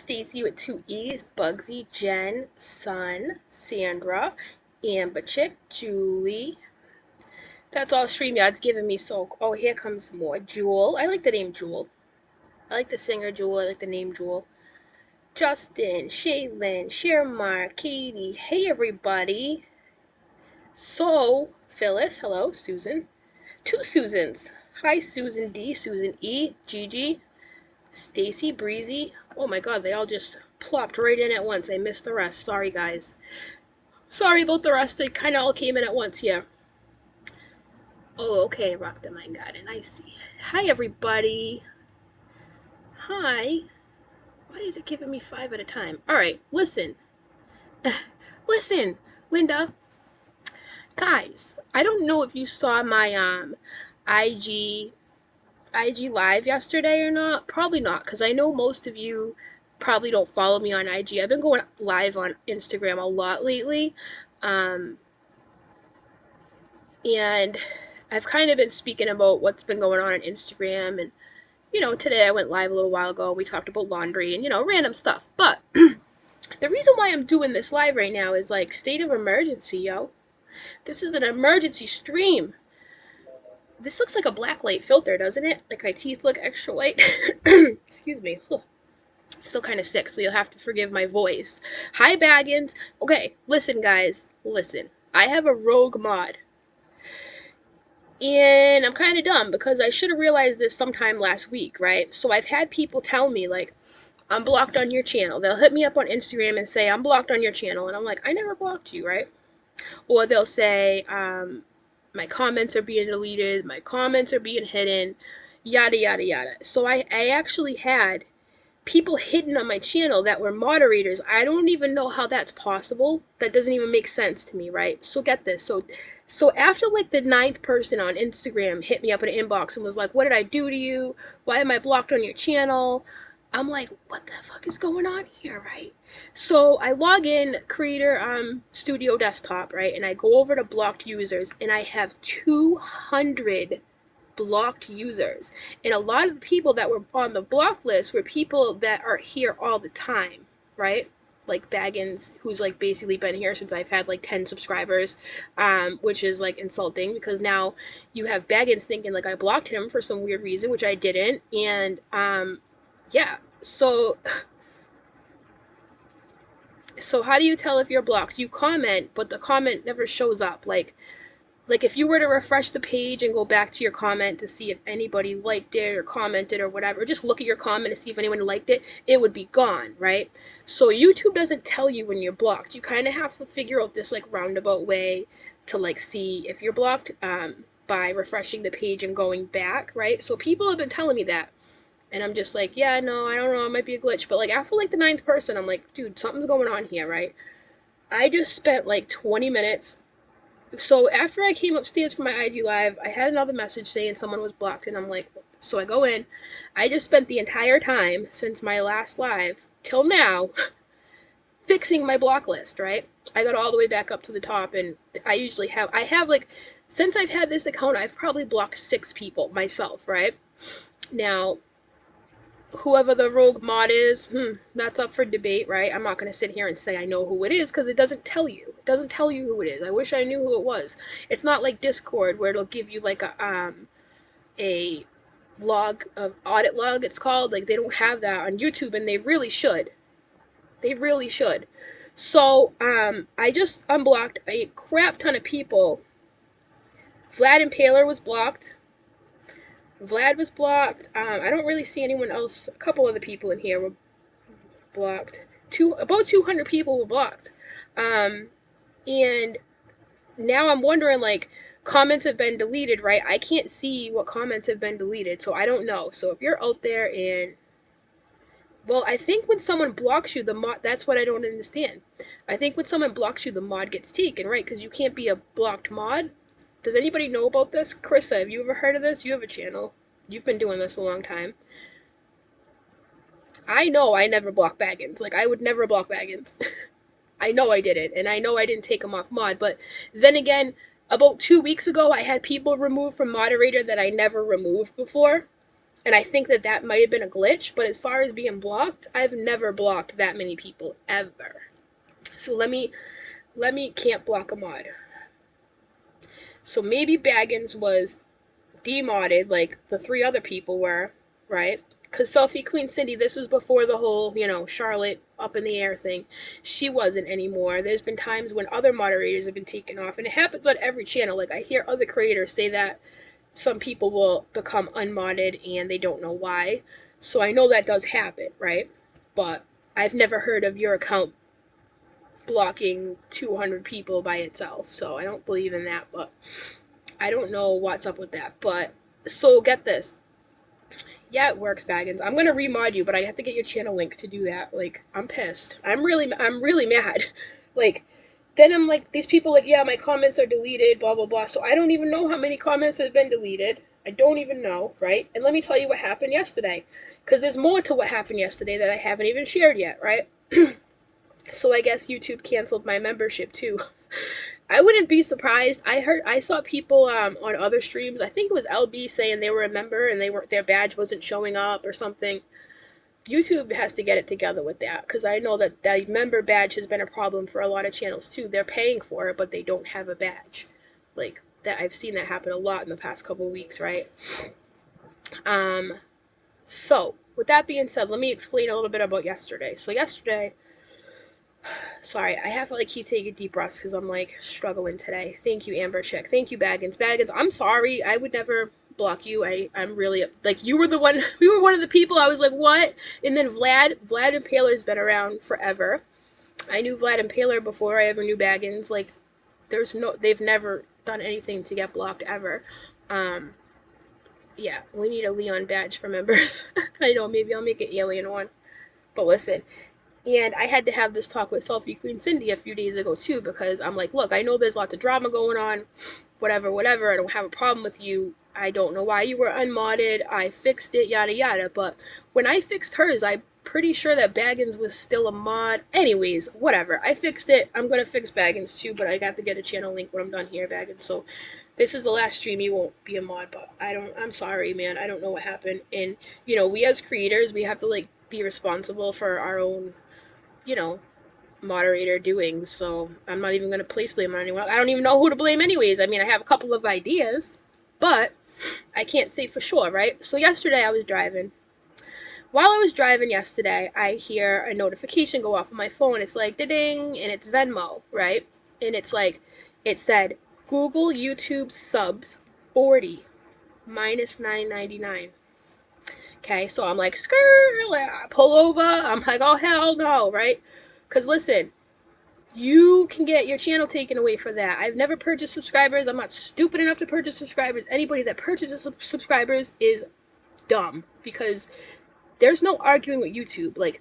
Stacy with two E's, Bugsy, Jen, Sun, Sandra, Amber Chick, Julie. That's all StreamYard's giving me, so, oh, here comes more. Jewel. I like the name Jewel. I like the singer Jewel. I like the name Jewel. Justin, Shaylin, Shermar, Katie. Hey, everybody. So, Phyllis. Hello, Susan. Two Susans. Hi, Susan D, Susan E, Gigi, Stacy, Breezy. Oh my god, they all just plopped right in at once. I missed the rest. Sorry, guys. Sorry about the rest. They kind of all came in at once here. Oh, okay. Rock the Mind Garden. I see. Hi, everybody. Hi. Why is it giving me 5 at a time? Alright, listen. Listen, Linda. Guys, I don't know if you saw my IG live yesterday or not. Probably not, because I know most of you probably don't follow me on IG. I've been going live on Instagram a lot lately, and I've kind of been speaking about what's been going on Instagram, and today I went live a little while ago and we talked about laundry and random stuff. But the reason why I'm doing this live right now is like state of emergency, yo. This is an emergency stream. This looks like a blacklight filter, doesn't it? Like my teeth look extra white. Excuse me. I'm still kind of sick, so you'll have to forgive my voice. Hi, Baggins. Okay, listen, guys. Listen. I have a rogue mod. And I'm kind of dumb because I should have realized this sometime last week, right? So I've had people tell me, like, I'm blocked on your channel. They'll hit me up on Instagram and say, I'm blocked on your channel. And I'm like, I never blocked you, right? Or they'll say, my comments are being deleted, my comments are being hidden, yada, yada, yada. So I actually had people hidden on my channel that were moderators. I don't even know how that's possible. That doesn't even make sense to me, right? So get this. So after like the 9th person on Instagram hit me up in an inbox and was like, what did I do to you? Why am I blocked on your channel? I'm like, what the fuck is going on here, right? So I log in, Creator Studio Desktop, right? And I go over to blocked users, and I have 200 blocked users. And a lot of the people that were on the block list were people that are here all the time, right? Like Baggins, who's like basically been here since I've had like 10 subscribers, which is like insulting because now you have Baggins thinking like I blocked him for some weird reason, which I didn't. And yeah, so how do you tell if you're blocked? You comment, but the comment never shows up. Like if you were to refresh the page and go back to your comment to see if anybody liked it or commented or whatever, or just look at your comment to see if anyone liked it, it would be gone, right? So YouTube doesn't tell you when you're blocked. You kind of have to figure out this like roundabout way to like see if you're blocked by refreshing the page and going back, right? So people have been telling me that. And I'm just like, yeah, no, I don't know, it might be a glitch. But like after like the 9th person, I'm like, dude, something's going on here, right? I just spent like 20 minutes. So after I came upstairs from my IG live, I had another message saying someone was blocked, and I'm like, so I go in. I just spent the entire time since my last live till now fixing my block list, right? I got all the way back up to the top, and I have like, since I've had this account, I've probably blocked 6 people myself, right? Now, whoever the rogue mod is, that's up for debate, right? I'm not going to sit here and say I know who it is because it doesn't tell you. It doesn't tell you who it is. I wish I knew who it was. It's not like Discord where it'll give you like a log, of audit log it's called. Like they don't have that on YouTube, and they really should. They really should. So I just unblocked a crap ton of people. Vlad Impaler was blocked. Vlad was blocked. I don't really see anyone else. A couple other people in here were blocked. About 200 people were blocked. And now I'm wondering, like, comments have been deleted, right? I can't see what comments have been deleted, so I don't know. So if you're out there and... Well, I think when someone blocks you, the mod... That's what I don't understand. I think when someone blocks you, the mod gets taken, right? Because you can't be a blocked mod. Does anybody know about this? Carissa, have you ever heard of this? You have a channel. You've been doing this a long time. I know I never block Baggins. Like, I would never block Baggins. I know I didn't, and I know I didn't take him off mod, but then again, about 2 weeks ago, I had people removed from moderator that I never removed before. And I think that that might have been a glitch, but as far as being blocked, I've never blocked that many people ever. So let me can't block a mod. So maybe Baggins was demodded like the three other people were, right? Because Selfie Queen Cindy, this was before the whole, Charlotte up in the air thing. She wasn't anymore. There's been times when other moderators have been taken off, and it happens on every channel. Like, I hear other creators say that some people will become unmodded and they don't know why. So I know that does happen, right? But I've never heard of your account blocking 200 people by itself, so I don't believe in that, but I don't know what's up with that. But so get this. Yeah, it works, Baggins. I'm gonna remod you, but I have to get your channel link to do that. Like, I'm pissed. I'm really mad. Like, then I'm like, these people like, yeah, my comments are deleted, blah blah blah. So I don't even know how many comments have been deleted. I don't even know, right? And let me tell you what happened yesterday, because there's more to what happened yesterday that I haven't even shared yet, right? So I guess YouTube canceled my membership too. I wouldn't be surprised. I saw people on other streams. I think it was LB saying they were a member and their badge wasn't showing up or something. YouTube has to get it together with that, because I know that that member badge has been a problem for a lot of channels too. They're paying for it, but they don't have a badge. Like that, I've seen that happen a lot in the past couple of weeks, right? So with that being said, let me explain a little bit about yesterday. So yesterday, sorry, I have to like keep taking deep breaths because I'm like struggling today. Thank you, Amber Chick. Thank you, Baggins. Baggins, I'm sorry. I would never block you. I'm really like, you were the one. We were one of the people. I was like, what? And then Vlad Impaler's been around forever. I knew Vlad Impaler before I ever knew Baggins. Like, they've never done anything to get blocked ever. Yeah, we need a Leon badge for members. I know, maybe I'll make an alien one. But listen, and I had to have this talk with Selfie Queen Cindy a few days ago too, because I'm like, look, I know there's lots of drama going on, whatever, I don't have a problem with you. I don't know why you were unmodded. I fixed it, yada yada. But when I fixed hers, I'm pretty sure that Baggins was still a mod. Anyways, whatever. I fixed it. I'm gonna fix Baggins too, but I got to get a channel link when I'm done here, Baggins. So this is the last stream. You won't be a mod, but I'm sorry, man. I don't know what happened. And we as creators, we have to like be responsible for our own, you know, moderator doings. So I'm not even going to place blame on anyone. I don't even know who to blame anyways. I mean, I have a couple of ideas, but I can't say for sure, right? So yesterday I was driving. While I was driving yesterday, I hear a notification go off on my phone. It's like, ding, and it's Venmo, right? And it's like, it said, Google YouTube subs 40 minus $9.99. Okay, so I'm like, skirt, like, I pull over. I'm like, oh, hell no, right? Because listen, you can get your channel taken away for that. I've never purchased subscribers. I'm not stupid enough to purchase subscribers. Anybody that purchases subscribers is dumb, because there's no arguing with YouTube. Like,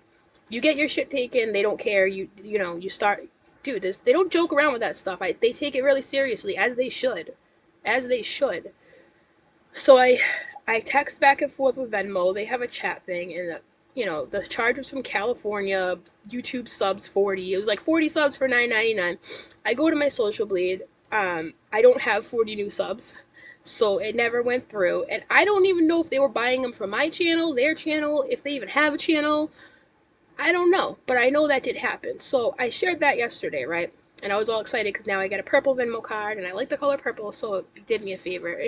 you get your shit taken, they don't care. You start, dude. They don't joke around with that stuff. They take it really seriously, as they should, as they should. So I text back and forth with Venmo. They have a chat thing, and the charge was from California. YouTube subs 40. It was like 40 subs for $9.99. I go to my Social Blade. I don't have 40 new subs, so it never went through. And I don't even know if they were buying them from my channel, their channel, if they even have a channel. I don't know, but I know that did happen. So I shared that yesterday, right? And I was all excited because now I get a purple Venmo card, and I like the color purple, so it did me a favor.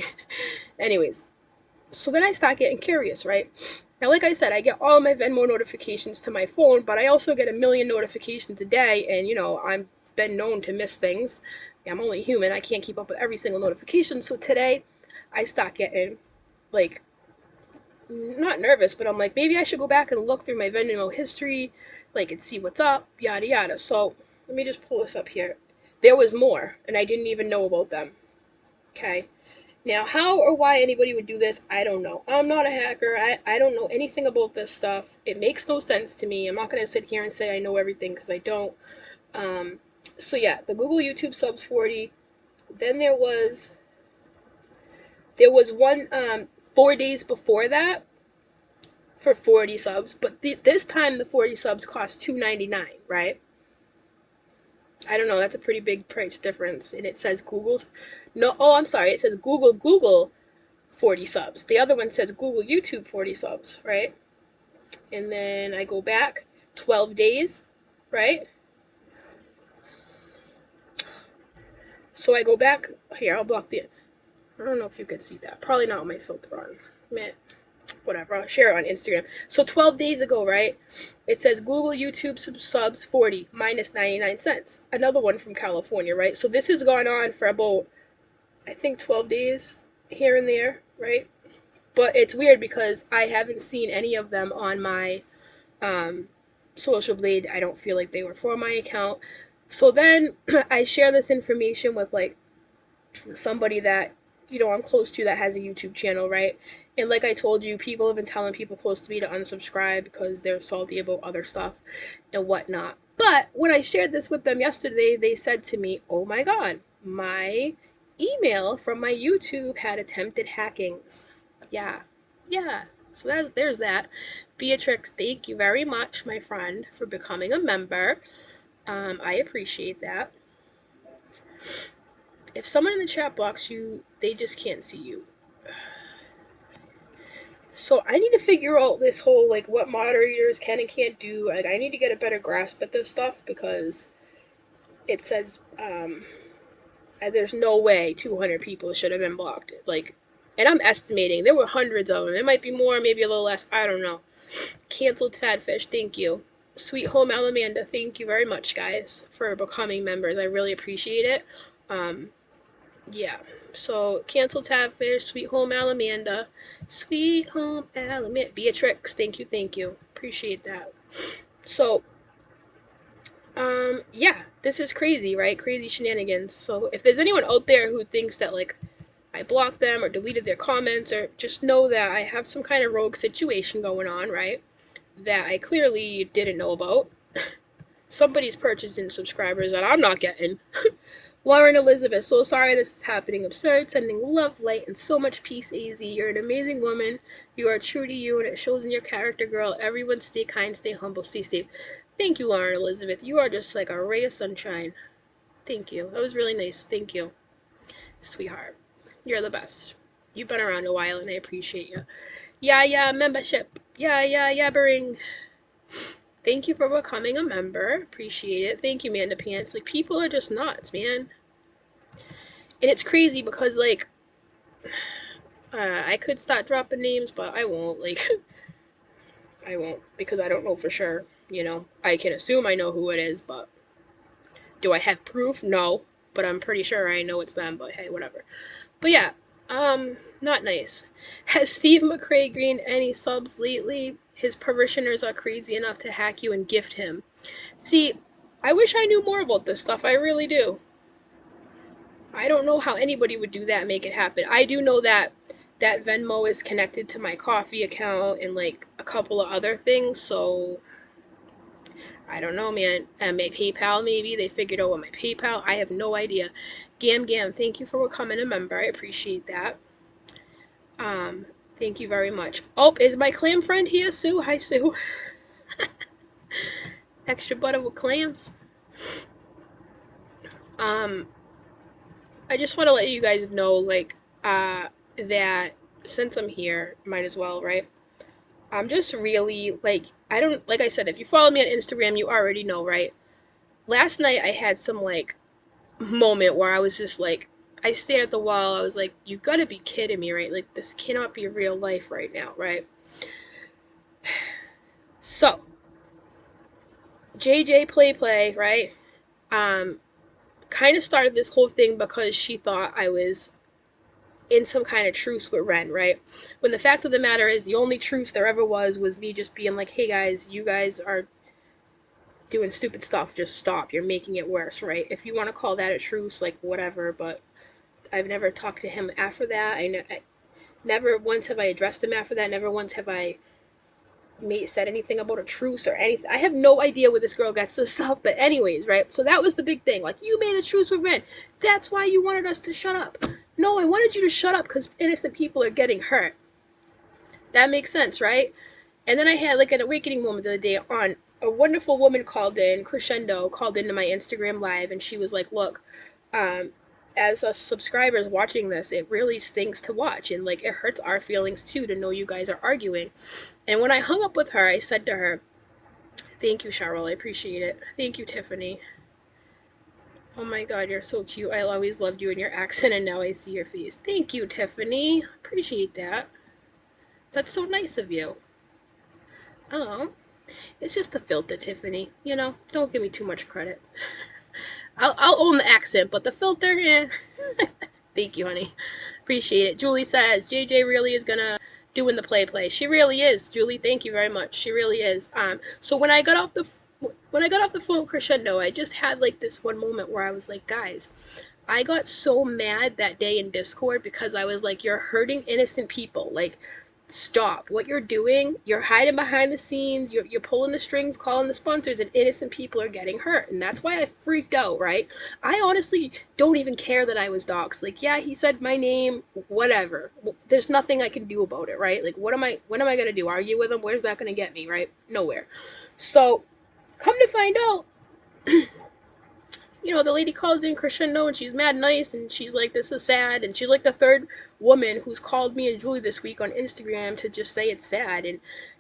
Anyways, so then I start getting curious, right? Now, like I said, I get all my Venmo notifications to my phone, but I also get a million notifications a day, and I've been known to miss things. I'm only human. I can't keep up with every single notification. So today, I start getting, like, not nervous, but I'm like, maybe I should go back and look through my Venmo history, like, and see what's up, yada yada. So let me just pull this up here. There was more, and I didn't even know about them. Okay. Now, how or why anybody would do this, I don't know. I'm not a hacker. I don't know anything about this stuff. It makes no sense to me. I'm not going to sit here and say I know everything, because I don't. So yeah, the Google YouTube subs 40. Then there was one 4 days before that for 40 subs, but this time the 40 subs cost $2.99, right? I don't know, that's a pretty big price difference. And it says Google's, no, oh, I'm sorry, it says Google 40 subs. The other one says Google YouTube 40 subs, right? And then I go back 12 days, right? So I go back here. I'll block the. I don't know if you can see that. Probably not with my filter on. Man, whatever. I'll share it on Instagram. So 12 days ago, right? It says Google YouTube subs 40 minus 99 cents. Another one from California, right? So this has gone on for about, I think, 12 days here and there, right? But it's weird because I haven't seen any of them on my Social Blade. I don't feel like they were for my account. So then I share this information with like somebody that I'm close to that has a YouTube channel, right? And like I told you, people have been telling people close to me to unsubscribe because they're salty about other stuff and whatnot. But when I shared this with them yesterday, they said to me, "Oh my God, my email from my YouTube had attempted hackings." Yeah, yeah. So there's that. Beatrix, thank you very much, my friend, for becoming a member. I appreciate that. If someone in the chat blocks you, they just can't see you. So I need to figure out this whole, like, what moderators can and can't do. Like, I need to get a better grasp at this stuff because it says, there's no way 200 people should have been blocked. Like, and I'm estimating there were hundreds of them. It might be more, maybe a little less. I don't know. Canceled Sadfish, thank you. Sweet Home Alamanda, thank you very much, guys, for becoming members. I really appreciate it. Yeah, so Canceled Sadfish, Sweet Home Alamanda, Sweet Home Alamanda, Beatrix, thank you, appreciate that. So, yeah, this is crazy, right? Crazy shenanigans. So if there's anyone out there who thinks that, like, I blocked them or deleted their comments, or just know that I have some kind of rogue situation going on, right? That I clearly didn't know about. Somebody's purchasing subscribers that I'm not getting. Lauren Elizabeth, so sorry this is happening. Absurd. Sending love, light, and so much peace, AZ. You're an amazing woman. You are true to you, and it shows in your character, girl. Everyone stay kind, stay humble, stay safe. Thank you, Lauren Elizabeth. You are just like a ray of sunshine. Thank you. That was really nice. Thank you, sweetheart. You're the best. You've been around a while, and I appreciate you. Yeah, membership. Yeah, Bering. Thank you for becoming a member. Appreciate it. Thank you, Manda Pants. Like, people are just nuts, man. And it's crazy because, like, I could start dropping names, but I won't. Like, I won't because I don't know for sure. I can assume I know who it is, but do I have proof? No. But I'm pretty sure I know it's them, but hey, whatever. But yeah, not nice. Has Steve McRae gained any subs lately? His parishioners are crazy enough to hack you and gift him. See, I wish I knew more about this stuff. I really do. I don't know how anybody would do that and make it happen. I do know that Venmo is connected to my coffee account and, like, a couple of other things, so I don't know, man. And my PayPal, maybe. They figured out what my PayPal. I have no idea. Gam, thank you for becoming a member. I appreciate that. Thank you very much. Oh, is my clam friend here, Sue? Hi, Sue. Extra butter with clams. I just want to let you guys know, like, that since I'm here, might as well, right? I'm just really, like, like I said, if you follow me on Instagram, you already know, right? Last night I had some, like, moment where I was just like, I stared at the wall. I was like, you gotta be kidding me, right? Like, this cannot be real life right now, right? So, JJ Play, right? Kind of started this whole thing because she thought I was in some kind of truce with Ren, right? When the fact of the matter is, the only truce there ever was me just being like, hey guys, you guys are doing stupid stuff, just stop. You're making it worse, right? If you want to call that a truce, like, whatever, but I've never talked to him after that. I never once have I addressed him after that. Never once have I said anything about a truce or anything. I have no idea where this girl gets this stuff, but anyways, right? So that was the big thing. Like, you made a truce with Ren. That's why you wanted us to shut up. No, I wanted you to shut up because innocent people are getting hurt. That makes sense, right? And then I had, like, an awakening moment the other day on a wonderful woman called in, Crescendo, called into my Instagram live, and she was like, look, as us subscribers watching this, it really stinks to watch, and like it hurts our feelings too to know you guys are arguing. And when I hung up with her, I said to her, "Thank you, Cheryl. I appreciate it. Thank you, Tiffany. Oh my God, you're so cute. I always loved you and your accent, and now I see your face. Thank you, Tiffany. Appreciate that. That's so nice of you." Oh, it's just a filter, Tiffany. You know, don't give me too much credit. I'll own the accent, but the filter, eh. Thank you, honey. Appreciate it. Julie says JJ really is gonna do in the play. She really is, Julie. Thank you very much. She really is. So when I got off the phone with Crescendo, I just had like this one moment where I was like, guys, I got so mad that day in Discord because I was like, you're hurting innocent people. Like, stop. What you're doing, you're hiding behind the scenes, you're pulling the strings, calling the sponsors, and innocent people are getting hurt. And that's why I freaked out, right? I honestly don't even care that I was doxxed. Like, yeah, he said my name, whatever. There's nothing I can do about it, right? Like, what am I gonna do? Argue with him? Where's that gonna get me, right? Nowhere. So, come to find out, you know, the lady calls in Crescendo and she's mad nice and she's like, this is sad. And she's like the third woman who's called me and Julie this week on Instagram to just say it's sad.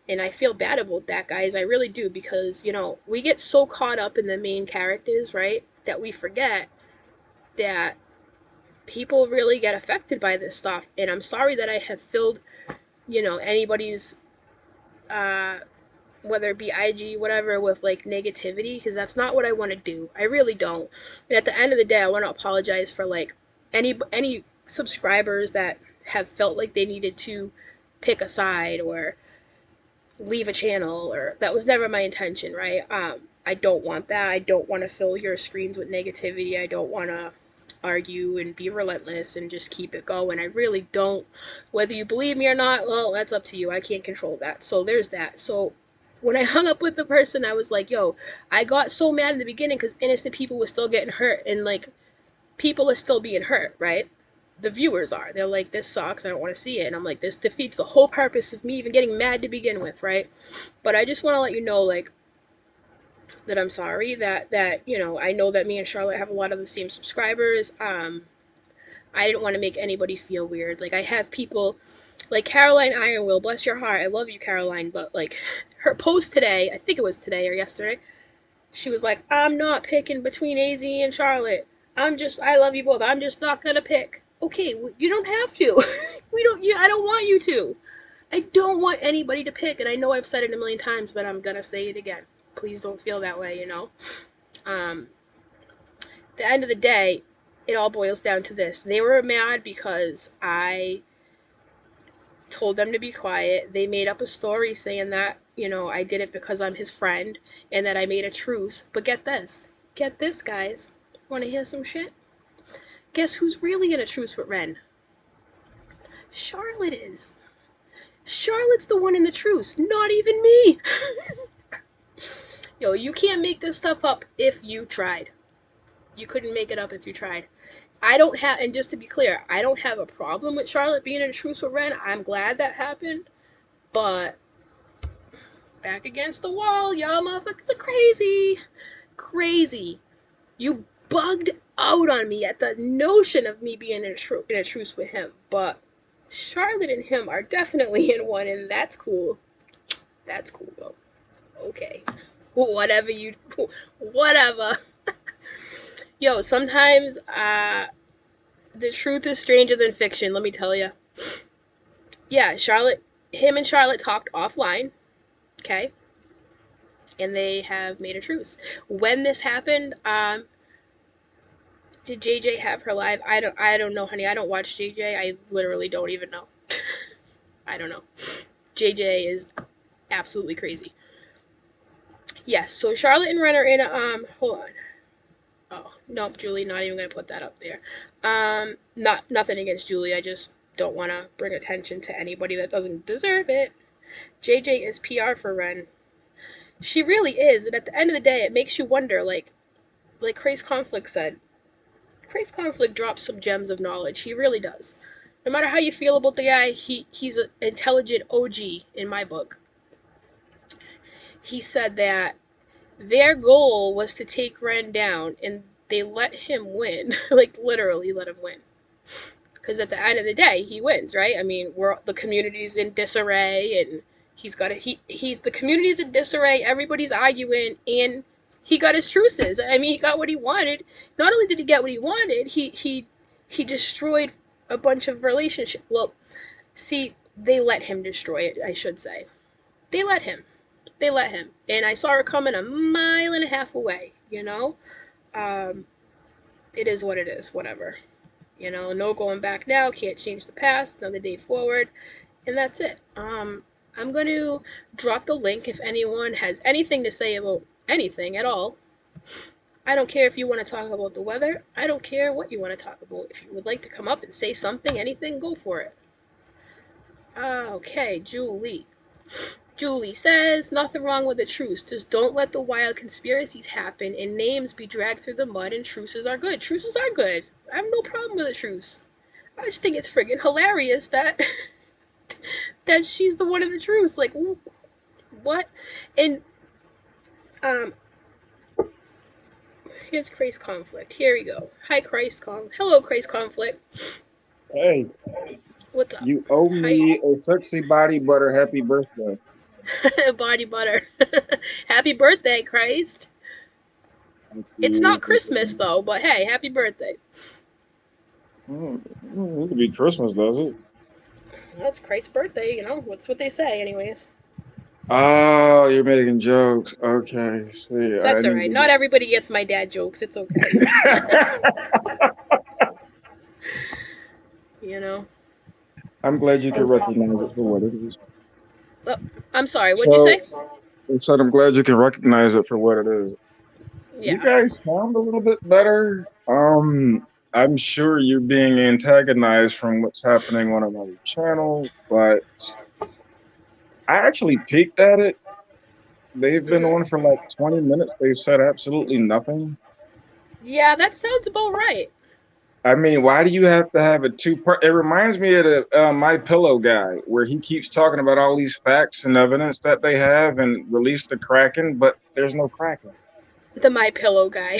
And I feel bad about that, guys. I really do, because, you know, we get so caught up in the main characters, right, that we forget that people really get affected by this stuff. And I'm sorry that I have filled, you know, anybody's whether it be IG, whatever, with like negativity, because that's not what I want to do. I really don't. And at the end of the day, I want to apologize for like any subscribers that have felt like they needed to pick a side or leave a channel, or that was never my intention, right? I don't want that. I don't want to fill your screens with negativity. I don't want to argue and be relentless and just keep it going. I really don't. Whether you believe me or not, well, that's up to you. I can't control that. So there's that. So when I hung up with the person, I was like, yo, I got so mad in the beginning because innocent people were still getting hurt, and like people are still being hurt, right? The viewers are. They're like, this sucks. I don't want to see it. And I'm like, this defeats the whole purpose of me even getting mad to begin with, right? But I just want to let you know, like, that I'm sorry that you know, I know that me and Charlotte have a lot of the same subscribers. I didn't want to make anybody feel weird. Like, I have people like Caroline Ironwill, bless your heart. I love you, Caroline, but like her post today, I think it was today or yesterday, she was like, I'm not picking between AZ and Charlotte. I love you both. I'm just not gonna pick. Okay, you don't have to. I don't want you to. I don't want anybody to pick, and I know I've said it a million times, but I'm gonna say it again. Please don't feel that way, you know? At the end of the day, it all boils down to this. They were mad because I told them to be quiet. They made up a story saying that, you know, I did it because I'm his friend and that I made a truce. But get this. Get this, guys. Want to hear some shit? Guess who's really in a truce with Ren? Charlotte is. Charlotte's the one in the truce, not even me. Yo, you can't make this stuff up if you tried. You couldn't make it up if you tried. I don't have, and just to be clear, I don't have a problem with Charlotte being in a truce with Ren. I'm glad that happened. But back against the wall, y'all motherfuckers are crazy. Crazy. You bugged out on me at the notion of me being in a truce with him. But Charlotte and him are definitely in one, and that's cool. That's cool, though. Okay. Whatever. Yo, sometimes, the truth is stranger than fiction, let me tell you. Yeah, him and Charlotte talked offline, okay? And they have made a truce. When this happened, did JJ have her live? I don't know, honey. I don't watch JJ. I literally don't even know. I don't know. JJ is absolutely crazy. Yes, so Charlotte and Ren are in a, hold on. Oh, nope, Julie, not even gonna put that up there. Nothing against Julie, I just don't want to bring attention to anybody that doesn't deserve it. JJ is PR for Ren. She really is, and at the end of the day, it makes you wonder, like Craze Conflict said. Craze Conflict drops some gems of knowledge. He really does. No matter how you feel about the guy, he's an intelligent OG in my book. He said that their goal was to take Ren down, and they let him win. Like, literally let him win. Because at the end of the day, he wins, right? I mean, the community's in disarray, and he's the community's in disarray. Everybody's arguing, and he got his truces. I mean, he got what he wanted. Not only did he get what he wanted, he destroyed a bunch of relationships. Well, see, they let him destroy it, I should say. They let him. They let him. And I saw her coming a mile and a half away, you know? It is what it is, whatever. You know, no going back now, can't change the past, another day forward, and that's it. I'm going to drop the link if anyone has anything to say about anything at all. I don't care if you want to talk about the weather. I don't care what you want to talk about. If you would like to come up and say something, anything, go for it. Okay, Julie. Julie says, nothing wrong with a truce. Just don't let the wild conspiracies happen and names be dragged through the mud, and truces are good. Truces are good. I have no problem with a truce. I just think it's friggin' hilarious that that she's the one in the truce. Like, what? And here's Christ Conflict. Here we go. Hi, Christ Conflict. Hello, Christ Conflict. Hey, What's up? you owe me a sexy body butter happy birthday. Body butter. Happy birthday, Christ. It's not Christmas, though, but hey, happy birthday. It could be Christmas, does it? Well, it's Christ's birthday, you know. That's what they say, anyways. Oh, you're making jokes. Okay. See, That's alright. Not everybody gets my dad jokes. It's okay. You know? I'm glad you can recognize it for what it is. Oh, I'm sorry, what'd you say? I said I'm glad you can recognize it for what it is. Yeah. You guys sound a little bit better. I'm sure you're being antagonized from what's happening on another channel, but I actually peeked at it. They've been on for like 20 minutes. They've said absolutely nothing. Yeah, that sounds about right. I mean, why do you have to have a two-part? It reminds me of the My Pillow guy, where he keeps talking about all these facts and evidence that they have and release the Kraken, but there's no Kraken. The My Pillow guy.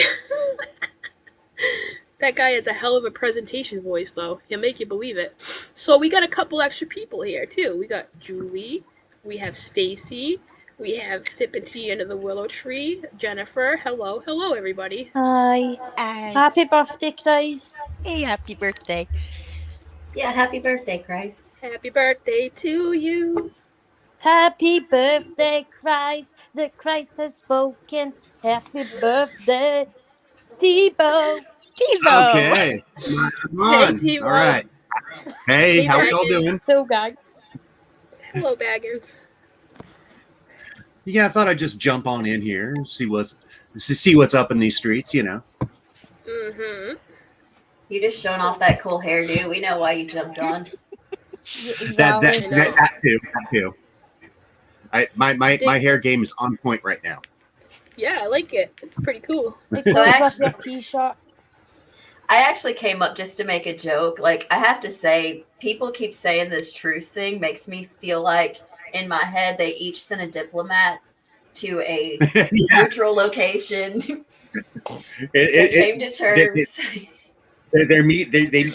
That guy has a hell of a presentation voice, though. He'll make you believe it. So we got a couple extra people here, too. We got Julie. We have Stacy. We have Sippin' Tea Under the Willow Tree. Jennifer. Hello. Hello, everybody. Hi. Hi. Happy birthday, Christ. Hey, happy birthday. Yeah, happy birthday, Christ. Happy birthday to you. Happy birthday, Christ. The Christ has spoken. Happy birthday, Teabo. Teabo. Okay. Come Hey, on. Teabo. All right. Hey, how Baggins. y'all doing? So good. Hello, Baggins. Yeah, I thought I'd just jump on in here and see what's up in these streets, you know. Mm-hmm. You just showing off that cool hairdo. We know why you jumped on. Yeah, exactly. That too. My hair game is on point right now. Yeah, I like it. It's pretty cool. It goes with your t-shirt. I actually came up just to make a joke. Like, I have to say, people keep saying this truce thing makes me feel like in my head they each sent a diplomat to a Yes. neutral location. They came to terms.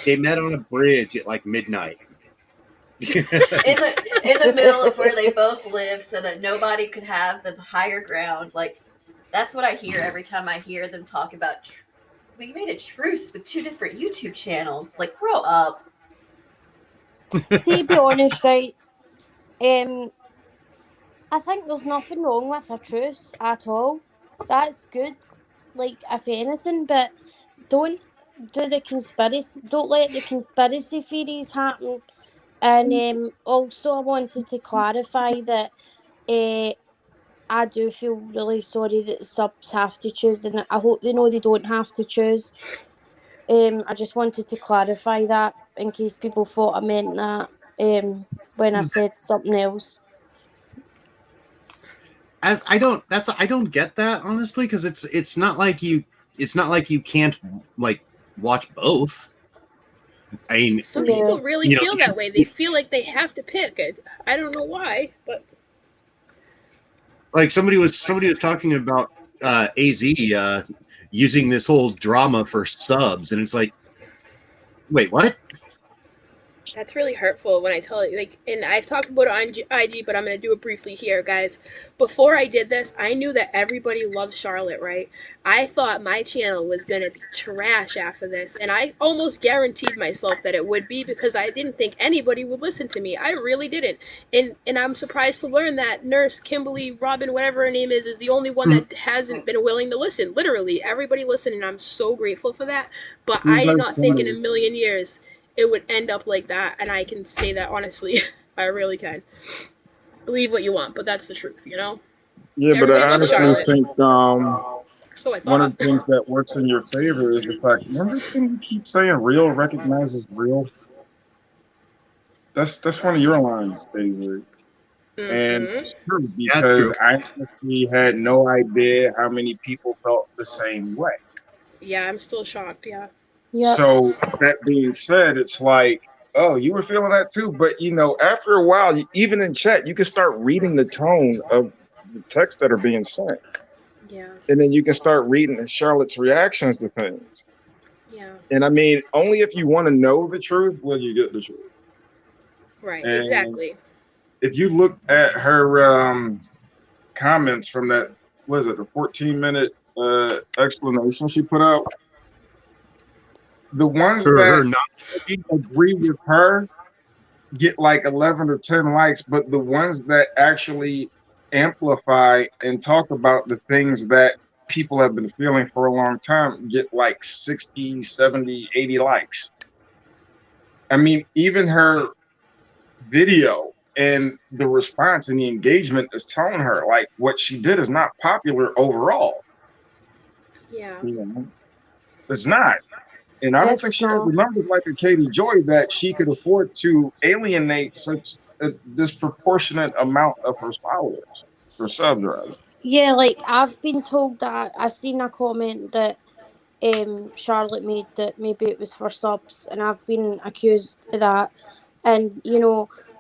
They met on a bridge at like midnight. in the middle of where they both live, so that nobody could have the higher ground. Like, that's what I hear every time I hear them talk about. We made a truce with two different YouTube channels. Like, grow up. See, to be honest, right? I think there's nothing wrong with a truce at all. That's good. Like, if anything, but don't do the conspiracy. Don't let the conspiracy theories happen. And also, I wanted to clarify that I do feel really sorry that subs have to choose, and I hope they know they don't have to choose. I just wanted to clarify that in case people thought I meant that when I said something else. I don't get that, honestly, because it's not like you can't like watch both. I mean, Some people really feel that way. They feel like they have to pick it. I don't know why, but like somebody was talking about AZ. using this whole drama for subs, and it's like, wait, what? That's really hurtful when I tell it, like, and I've talked about it on IG, but I'm going to do it briefly here, guys. Before I did this, I knew that everybody loves Charlotte, right? I thought my channel was going to be trash after this, and I almost guaranteed myself that it would be because I didn't think anybody would listen to me. I really didn't. And I'm surprised to learn that Nurse Kimberly Robin, whatever her name is the only one that hasn't been willing to listen. Literally, everybody listened, and I'm so grateful for that. But She's I did like not think in a 20. million years it would end up like that, and I can say that honestly. I really can. Believe what you want, but that's the truth, you know? Yeah, but Everybody I loves honestly Charlotte. think So I one of thought. the things that works in your favor is the fact. Remember the thing you keep saying, "Real recognizes real." That's one of your lines, Daisy. And Mm-hmm. it's true Yeah, it's because true. I honestly had no idea how many people felt the same way. Yeah, I'm still shocked, yeah. Yep. So that being said, it's like, oh, you were feeling that too. But after a while, even in chat, you can start reading the tone of the texts that are being sent, Yeah. and then you can start reading Charlotte's reactions to things. Yeah. And I mean, only if you want to know the truth will you get the truth. Right, And exactly. if you look at her comments from that, was it the 14-minute explanation she put out? The ones Her that not agree with her get like 11 or 10 likes, but the ones that actually amplify and talk about the things that people have been feeling for a long time get like 60, 70, 80 likes. I mean, even her video and the response and the engagement is telling her like what she did is not popular overall. Yeah. It's not. And I don't think It's she has not. the numbers like a Katie Joy that she could afford to alienate such a disproportionate amount of her followers, her subs rather. Yeah, like I've been told that I seen a comment that Charlotte made that maybe it was for subs, and I've been accused of that. And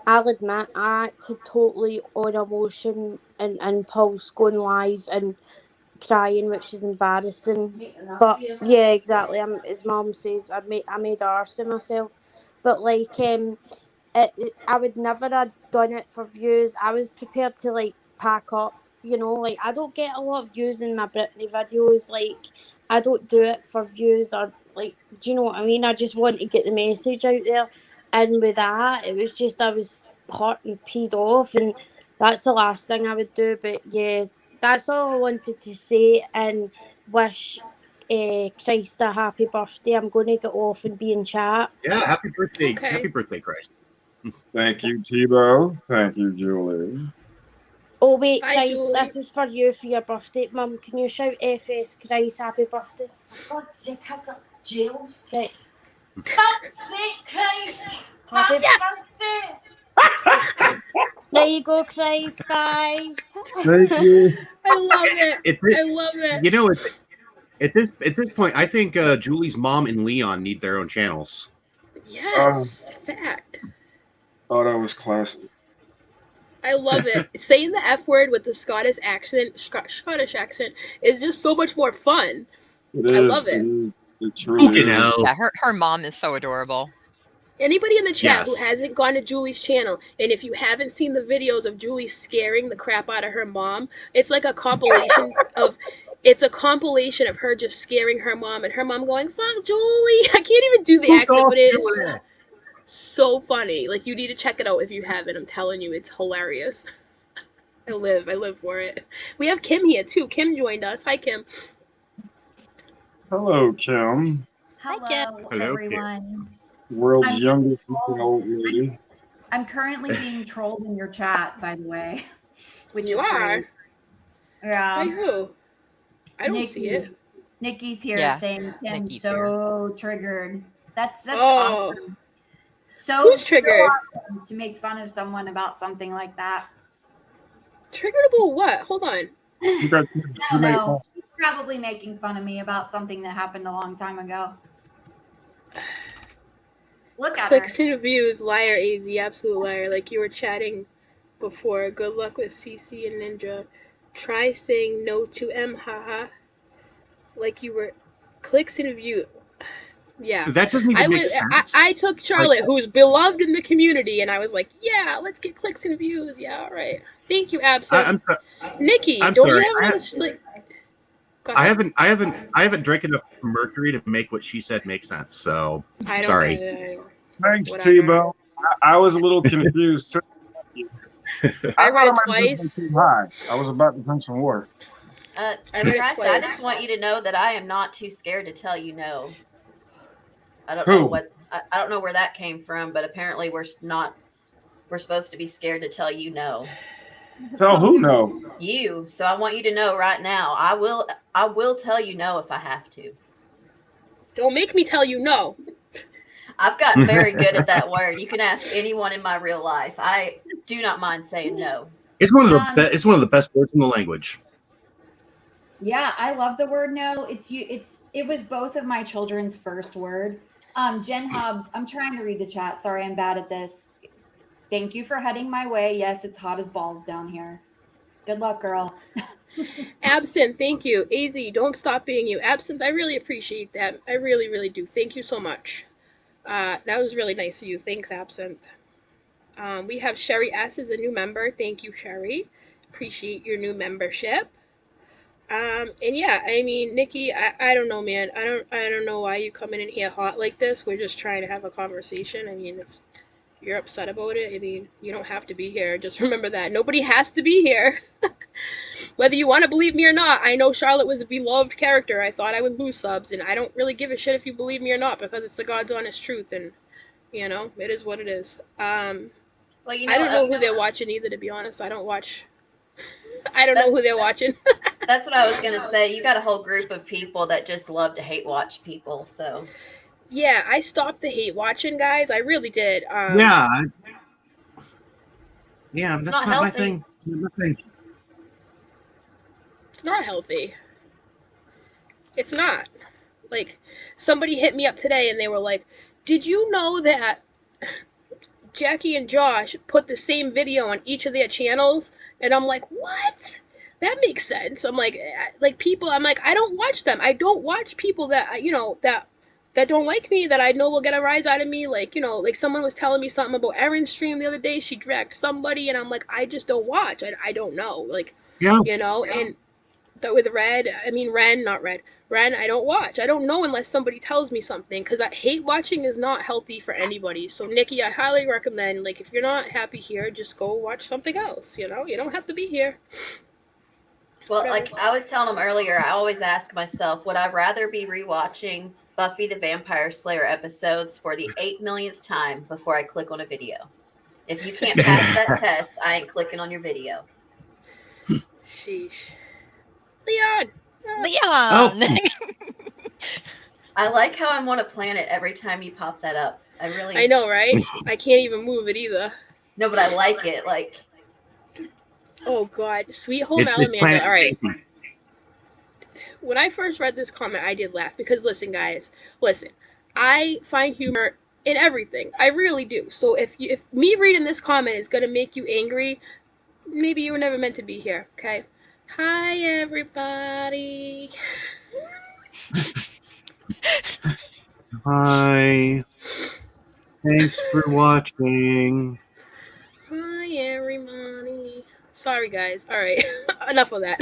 I'll admit I acted totally on emotion and impulse going live and crying, which is embarrassing. But yeah, exactly. His mum says I made a arse of myself. But like I would never have done it for views. I was prepared to like pack up, like I don't get a lot of views in my Britney videos. Like I don't do it for views or like, do you know what I mean? I just want to get the message out there. And with that, it was just I was hot and peed off, and that's the last thing I would do. But yeah, that's all I wanted to say, and wish Christ a happy birthday. I'm going to get off and be in chat. Yeah, happy Okay. birthday, Christ. Thank you, Teabo. Thank you, Julie. Oh wait, Bye, Christ, Julie. this is for you for your birthday. Mum, can you shout FS Christ happy birthday? For God's sake, I got jailed. Right. Fuck's sake, Christ! Happy birthday! There you go, Christ. Bye. Thank you. I love it. It, I love it. you know, at this point, I think Julie's mom and Leon need their own channels. Yes. Fact. Oh, that was classic. I love it. Saying the F word with the Scottish accent is just so much more fun. It I is. love it. It truly Fucking is. hell. Yeah, her mom is so adorable. Anybody in the chat who Yes. hasn't gone to Julie's channel, and if you haven't seen the videos of Julie scaring the crap out of her mom, it's like a compilation of her just scaring her mom and her mom going, "Fuck Julie." I can't even do the Fuck accent, off, but it is Julie. so funny. Like, you need to check it out if you haven't. I'm telling you, it's hilarious. I live for it. We have Kim here too. Kim joined us. Hi, Kim. Hello, Kim. Hi, Kim. Hello, Hello, everyone. World's I'm youngest being looking trolled. old lady. I'm currently being trolled in your chat, by the way, which You is are? great. Yeah. By who? I don't see it. Nikki's here Yeah, saying Kim's Nikki's so triggered. That's Oh, awesome. So who's triggered? awesome to make fun of someone about something like that. Triggered about what? Hold on. You got I don't know. She's probably making fun of me about something that happened a long time ago. Look at her. Clicks and views, liar, AZ, absolute liar. Like you were chatting before. Good luck with CC and Ninja. Try saying no to M, haha. like you were clicks and view. Yeah. That doesn't even make sense. I took Charlotte, who's beloved in the community, and I was like, yeah, let's get clicks and views. Yeah, all right. Thank you, Absinthe. Nikki, I'm don't sorry. you have another like? I haven't drank enough mercury to make what she said make sense. So I don't sorry. Thanks, Whatever. Teabo. I was a little confused too. I read it thought might have been twice. too high. I was about to drink some water. I read it Christ, I twice. just want you to know that I am not too scared to tell you no. I don't Who? know what I don't know where that came from, but apparently we're supposed to be scared to tell you no. Tell who no? You. So I want you to know right now. I will tell you no if I have to. Don't make me tell you no. I've gotten very good at that word. You can ask anyone in my real life. I do not mind saying no. It's one of the it's one of the best words in the language. Yeah, I love the word no. It was both of my children's first word. Jen Hobbs, I'm trying to read the chat. Sorry, I'm bad at this. Thank you for heading my way. Yes, it's hot as balls down here. Good luck, girl. Absinthe, thank you. AZ, don't stop being you. Absinthe, I really appreciate that. I really, really do. Thank you so much. That was really nice of you. Thanks, Absinthe. We have Sherry S as a new member. Thank you, Sherry. Appreciate your new membership. And yeah, I mean, Nikki, I don't know, man. I don't know why you coming in here hot like this. We're just trying to have a conversation. I mean, if you're upset about it, I mean, you don't have to be here. Just remember that nobody has to be here. Whether you want to believe me or not, I know Charlotte was a beloved character. I thought I would lose subs, and I don't really give a shit if you believe me or not, because it's the God's honest truth, and you know, it is what it is. Well, you know, I don't know who they're watching either, to be honest. I don't know who they're watching. That's what I was gonna say. You got a whole group of people that just love to hate watch people. So yeah, I stopped the hate watching, guys. I really did. Yeah, that's not not my healthy. thing. It's not healthy. It's not. Like, somebody hit me up today and they were like, did you know that Jackie and Josh put the same video on each of their channels? And I'm like, what? That makes sense. I'm like people, I'm like, I don't watch them. I don't watch people that, you know, that don't like me, that I know will get a rise out of me. Like, you know, like someone was telling me something about Erin's stream the other day. She dragged somebody, and I'm like, I just don't watch. I don't know. Like, Yeah. you know, and with Ren, I don't watch. I don't know unless somebody tells me something, because hate watching is not healthy for anybody. So, Nikki, I highly recommend, like, if you're not happy here, just go watch something else, you know? You don't have to be here. Well, Whatever. like I was telling them earlier, I always ask myself, would I rather be rewatching Buffy the Vampire Slayer episodes for the 8 millionth time before I click on a video? If you can't pass that test, I ain't clicking on your video. Sheesh. Leon! Leon! I like how I'm on a planet every time you pop that up. I know, right? I can't even move it either. No, but I like it. Like, oh god, Sweet Home It's this Alabama. planet. All right. When I first read this comment, I did laugh because listen, guys, I find humor in everything. I really do. So if me reading this comment is gonna make you angry, maybe you were never meant to be here. Okay. Hi everybody. Hi. Thanks for watching. Hi everybody. Sorry guys. All right. Enough of that.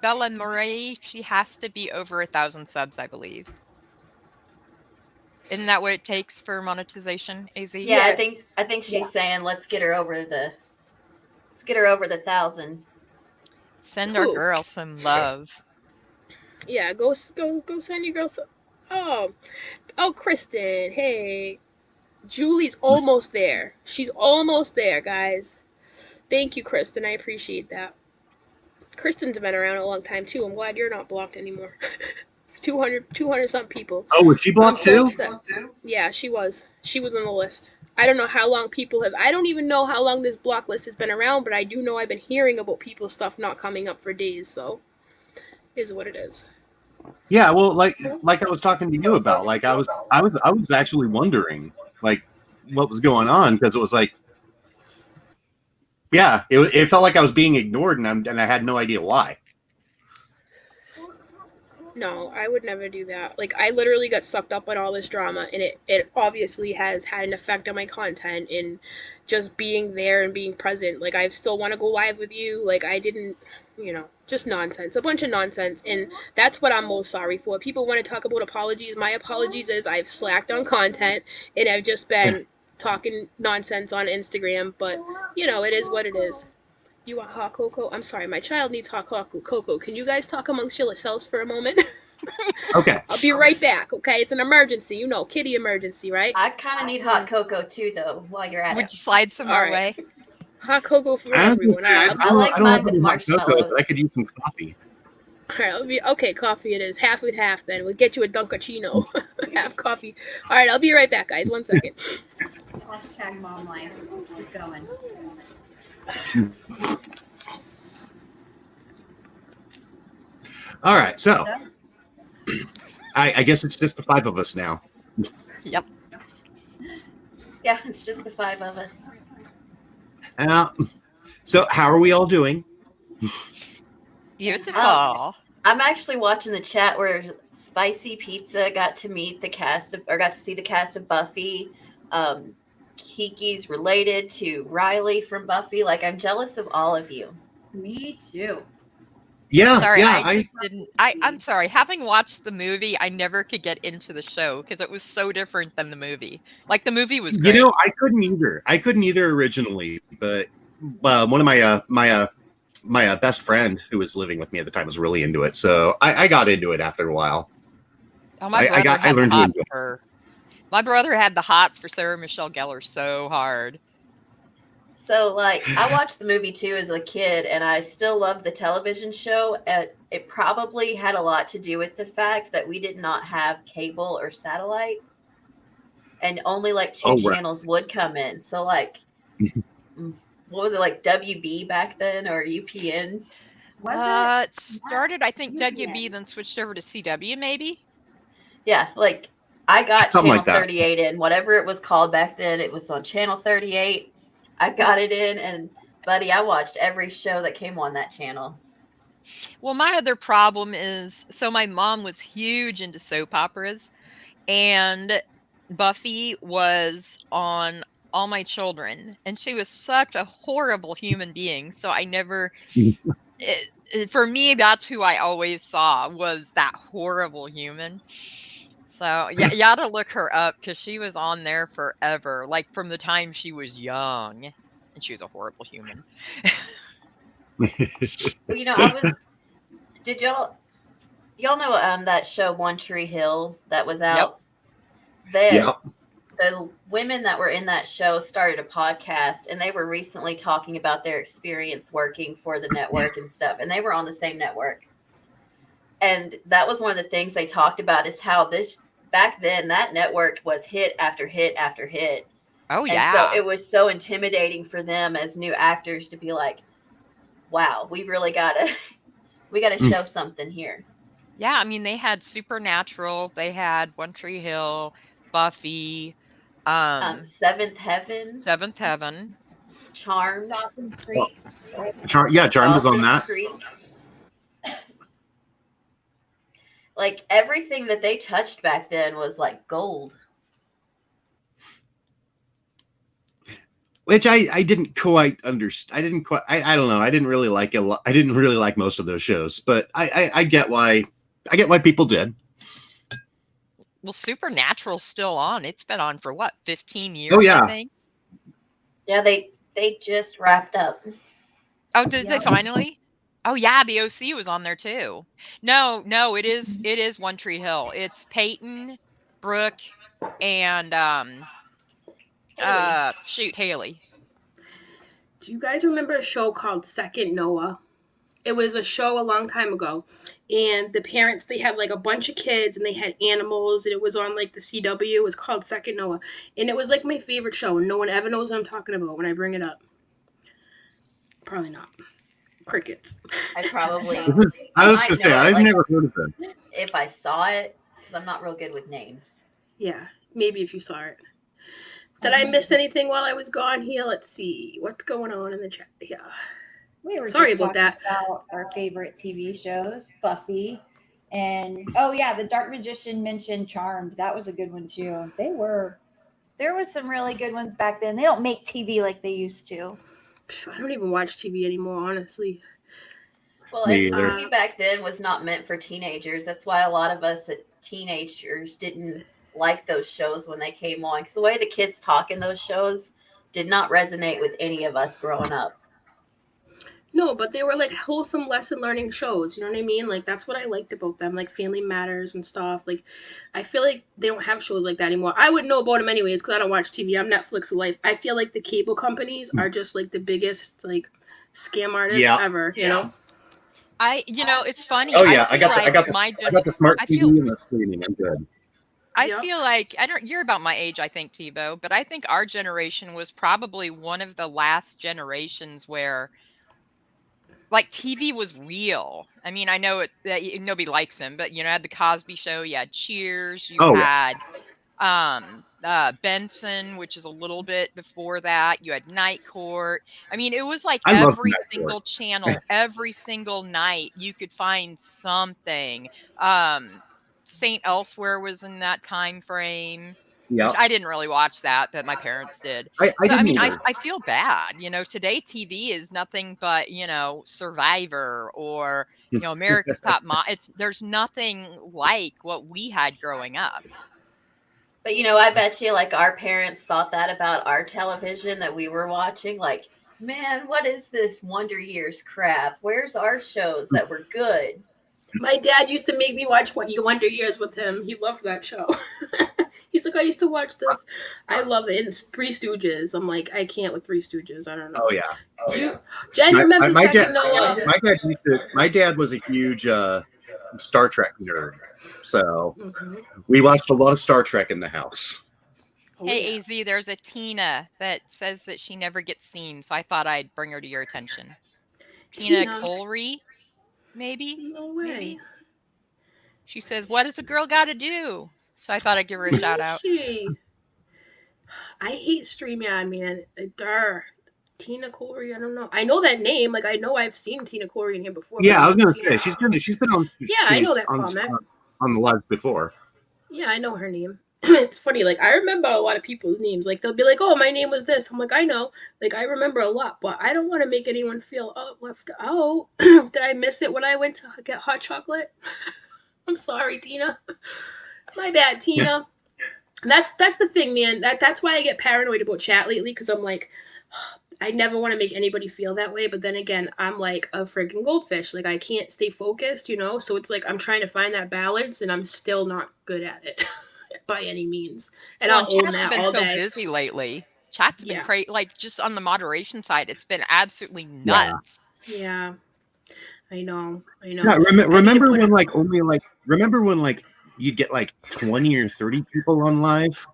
Bella Marie, she has to be over 1,000 subs, I believe. Isn't that what it takes for monetization, AZ? yeah, I think she's saying let's get her over the 1,000. Send our girl some love. Yeah, go send your girl some. Oh, Kristen. Hey, Julie's almost there. She's almost there, guys. Thank you, Kristen. I appreciate that. Kristen's been around a long time too. I'm glad you're not blocked anymore. 200 some people. Oh, was she blocked too? Yeah, she was. She was on the list. I don't know how long I don't even know how long this block list has been around, but I do know I've been hearing about people's stuff not coming up for days, so is what it is. Yeah, well, like I was talking to you about, like I was actually wondering like what was going on, because it was like, yeah, it felt like I was being ignored, and I had no idea why. No, I would never do that. Like, I literally got sucked up in all this drama, and it obviously has had an effect on my content and just being there and being present. Like, I still want to go live with you. Like, I didn't, just nonsense. A bunch of nonsense. And that's what I'm most sorry for. People want to talk about apologies. My apologies is I've slacked on content, and I've just been talking nonsense on Instagram. But, it is what it is. You want hot cocoa? I'm sorry, my child needs hot cocoa. Can you guys talk amongst yourselves for a moment? Okay. I'll be right back, okay? It's an emergency, kitty emergency, right? I kind of need hot cocoa too, though, while you're at Would it. you slide some All our right. way? Hot cocoa for I was gonna everyone. say, All right, I like I don't mine have with any hot cocoa, marshmallows. but I could use some coffee. All right, okay, coffee it is. Half with half then. We'll get you a Dunkachino. Half coffee. All right, I'll be right back, guys. 1 second. Hashtag mom life. Keep going. All right, so I guess it's just the 5 of us now. Yep. Yeah, it's just the 5 of us. So how are we all doing? Beautiful. I'm actually watching the chat where Spicy Pizza got to meet got to see the cast of Buffy. Kiki's related to Riley from Buffy. Like, I'm jealous of all of you. Me too. Yeah, Sorry, yeah. I just didn't. I'm sorry. Having watched the movie, I never could get into the show because it was so different than the movie. Like, the movie was great. I couldn't either. I couldn't either originally, but one of my best friend who was living with me at the time was really into it, so I got into it after a while. Oh, my brother I had learned the to hots enjoy. for. My brother had the hots for Sarah Michelle Gellar so hard. So, like, I watched the movie too as a kid, and I still love the television show. It probably had a lot to do with the fact that we did not have cable or satellite, and only like 2 channels would come in. So, like, what was it, like WB back then or UPN? It started, I think, UPN. WB, then switched over to CW, maybe. Yeah, like, I got Something channel like that. 38 in, whatever it was called back then. It was on channel 38. I got it in, and buddy, I watched every show that came on that channel. Well, my other problem is, so my mom was huge into soap operas, and Buffy was on All My Children, and she was such a horrible human being. So I never, for me, that's who I always saw, was that horrible human. So yeah, you ought to look her up because she was on there forever, like from the time she was young, and she was a horrible human. Well, I was. Did y'all know that show One Tree Hill that was out? Yep. The women that were in that show started a podcast, and they were recently talking about their experience working for the network and stuff, and they were on the same network. And that was one of the things they talked about, is how back then that network was hit after hit after hit. Oh, And yeah. so it was so intimidating for them as new actors to be like, wow, we really gotta show something here. Yeah, I mean, they had Supernatural, they had One Tree Hill, Buffy, Seventh Heaven, Dawson's Charmed. Creek. Charmed was on that. Creek. Like, everything that they touched back then was like gold. Which I didn't quite understand. I don't know. I didn't really like it. I didn't really like most of those shows, but I get why people did. Well, Supernatural's still on. It's been on for what, 15 years, Oh, yeah. I think? Yeah, they just wrapped up. Oh, did they finally? Oh, yeah, the OC was on there too. No, it is One Tree Hill. It's Peyton, Brooke, and Haley. Do you guys remember a show called Second Noah? It was a show a long time ago, and the parents, they had like a bunch of kids, and they had animals, and it was on like the CW. It was called Second Noah, and it was like my favorite show, and no one ever knows what I'm talking about when I bring it up. Probably not. Crickets. I probably. I was gonna say, I've never heard of it. If I saw it, because I'm not real good with names. Yeah, maybe if you saw it. Did I miss anything while I was gone here? Let's see. What's going on in the chat? Yeah. We were Sorry just about talking that. about our favorite TV shows, Buffy And oh yeah, the Dark Magician mentioned Charmed. That was a good one too. There was some really good ones back then. They don't make TV like they used to. I don't even watch TV anymore, honestly. Well, Me and either. TV back then was not meant for teenagers. That's why a lot of us teenagers didn't like those shows when they came on. Because the way the kids talk in those shows did not resonate with any of us growing up. No, but they were like wholesome lesson learning shows. You know what I mean? Like that's what I liked about them, like Family Matters and stuff. Like, I feel like they don't have shows like that anymore. I would know about them anyways because I don't watch TV. I'm Netflix life. I feel like the cable companies are just like the biggest like scam artists Yeah. ever. You know? It's funny. Oh yeah, I feel got like the smart I TV feel and the streaming. I'm good. I Yep. feel like you're about my age, I think, Teabo, but I think our generation was probably one of the last generations where like TV was real. I mean, I know that nobody likes him, but had the Cosby Show, you had Cheers, you Oh yeah. had Benson, which is a little bit before that. You had Night Court. I mean, it was like I love every Night single Court. channel, every single night you could find something. Saint Elsewhere was in that time frame. Yeah. Which I didn't really watch that, but my parents did. I So I didn't mean, either. I feel bad. Today TV is nothing but Survivor or America's Top Model. There's nothing like what we had growing up. But I bet you like our parents thought that about our television that we were watching. Like, man, what is this Wonder Years crap? Where's our shows that were good? My dad used to make me watch Wonder Years with him. He loved that show. He's like, I used to watch this. I love it. And it's Three Stooges. I'm like, I can't with Three Stooges. I don't know. Oh yeah. Jen, you're My Memphis dad, second Noah. my dad was a huge Star Trek nerd, so Mhm. we watched a lot of Star Trek in the house. Oh, Hey, yeah. AZ, there's a Tina that says that she never gets seen, so I thought I'd bring her to your attention. Tina Colry, maybe? No way. Maybe. She says, what does a girl got to do? So I thought I'd give her a Who shout is out. she? I hate StreamYard, man. Tina Corey, I don't know. I know that name. Like, I know I've seen Tina Corey in here before. Yeah, I was never gonna seen say her. she's been on. Yeah, I know that on comment. the live before. Yeah, I know her name. It's funny. Like, I remember a lot of people's names. Like, they'll be like, "Oh, my name was this." I'm like, "I know." Like, I remember a lot, but I don't want to make anyone feel left out. Did I miss it when I went to get hot chocolate? I'm sorry, Tina. My bad, Tina. That's the thing, man. That's why I get paranoid about chat lately, because I'm like, I never want to make anybody feel that way. But then again, I'm like a freaking goldfish. Like, I can't stay focused, So it's like I'm trying to find that balance, and I'm still not good at it by any means. And Well, I'll own chat's that been all so day. busy lately. Chat's been Yeah. crazy. Like, just on the moderation side, it's been absolutely nuts. Yeah. I know. Yeah, remember when remember when you'd get like 20 or 30 people on live?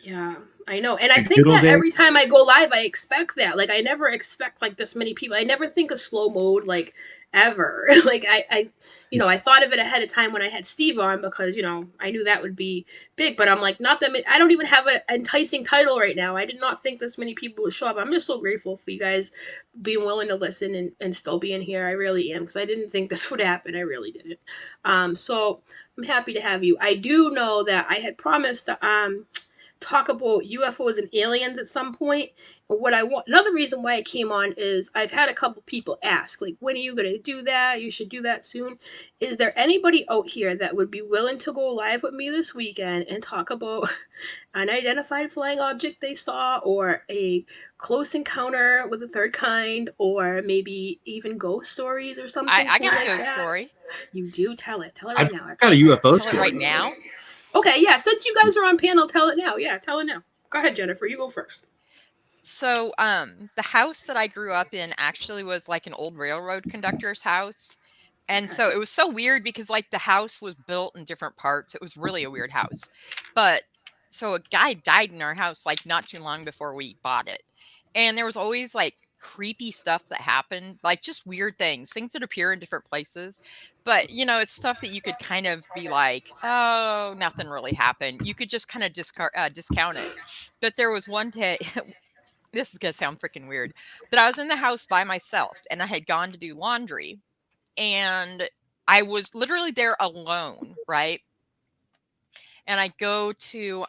Yeah, I know. And I Like think good old that days? every time I go live, I expect that. Like, I never expect like this many people. I never think of slow mode like ever. Like, I thought of it ahead of time when I had Steve on because, I knew that would be big. But I'm like, not that I don't even have an enticing title right now. I did not think this many people would show up. I'm just so grateful for you guys being willing to listen and still being here. I really am, because I didn't think this would happen. I really didn't. So I'm happy to have you. I do know that I had promised to talk about UFOs and aliens at some point. And what I want, another reason why I came on is I've had a couple people ask, like, when are you going to do that? You should do that soon. Is there anybody out here that would be willing to go live with me this weekend and talk about an unidentified flying object they saw, or a close encounter with a third kind, or maybe even ghost stories or something? I cool got a like ghost that? story. You do? Tell it right I've now. got a UFO Tell it story. right now. Okay, yeah, since you guys are on panel, tell it now. Yeah, tell it now. Go ahead, Jennifer, you go first. So, the house that I grew up in actually was like an old railroad conductor's house. And Okay. so it was so weird because like the house was built in different parts. It was really a weird house. But so a guy died in our house like not too long before we bought it. And there was always like creepy stuff that happened, like just weird things that appear in different places. But it's stuff that you could kind of be like, oh, nothing really happened. You could just kind of discount it. But there was one day, this is gonna sound freaking weird, but I was in the house by myself and I had gone to do laundry, and I was literally there alone, right? And I go to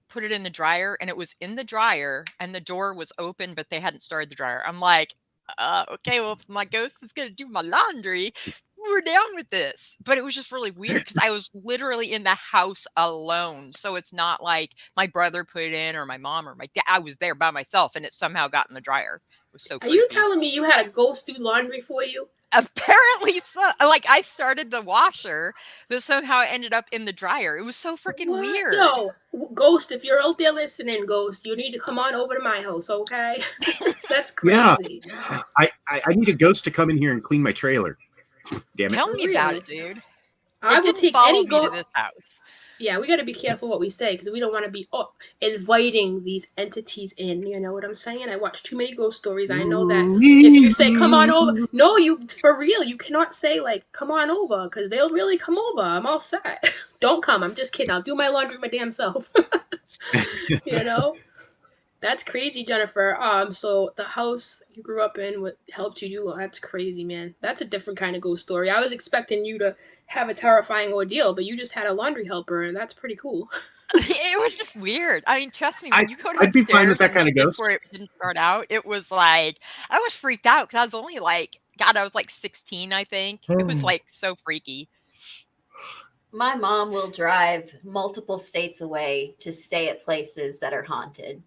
put it in the dryer, and it was in the dryer, and the door was open, but they hadn't started the dryer. I'm like, okay, well, if my ghost is gonna do my laundry, we're down with this. But it was just really weird because I was literally in the house alone. So it's not like my brother put it in or my mom or my dad. I was there by myself, and it somehow got in the dryer. It was so Are creepy. you telling me you had a ghost do laundry for you? Apparently so. Like, I started the washer, but somehow it ended up in the dryer. It was so freaking What? weird. Yo, Ghost, if you're out there listening, Ghost, you need to come on over to my house, okay? That's Yeah. crazy. I need a ghost to come in here and clean my trailer. Damn it. Tell me about real. it, dude. I It will didn't take follow any me to ghost. this house. Yeah, we got to be careful what we say because we don't want to be inviting these entities in. You know what I'm saying? I watch too many ghost stories. I know that if you say come on over, no, you for real, you cannot say like come on over because they'll really come over. I'm all set. Don't come. I'm just kidding. I'll do my laundry my damn self. You know? That's crazy, Jennifer. So the house you grew up in, what helped you do? That's crazy, man. That's a different kind of ghost story. I was expecting you to have a terrifying ordeal, but you just had a laundry helper, and that's pretty cool. It was just weird. I mean, trust me, when you go I'd be fine with downstairs that and kind she of gets ghost. where it didn't start out, it was like I was freaked out because I was only like, God, I was like 16, I think. It was like so freaky. My mom will drive multiple states away to stay at places that are haunted.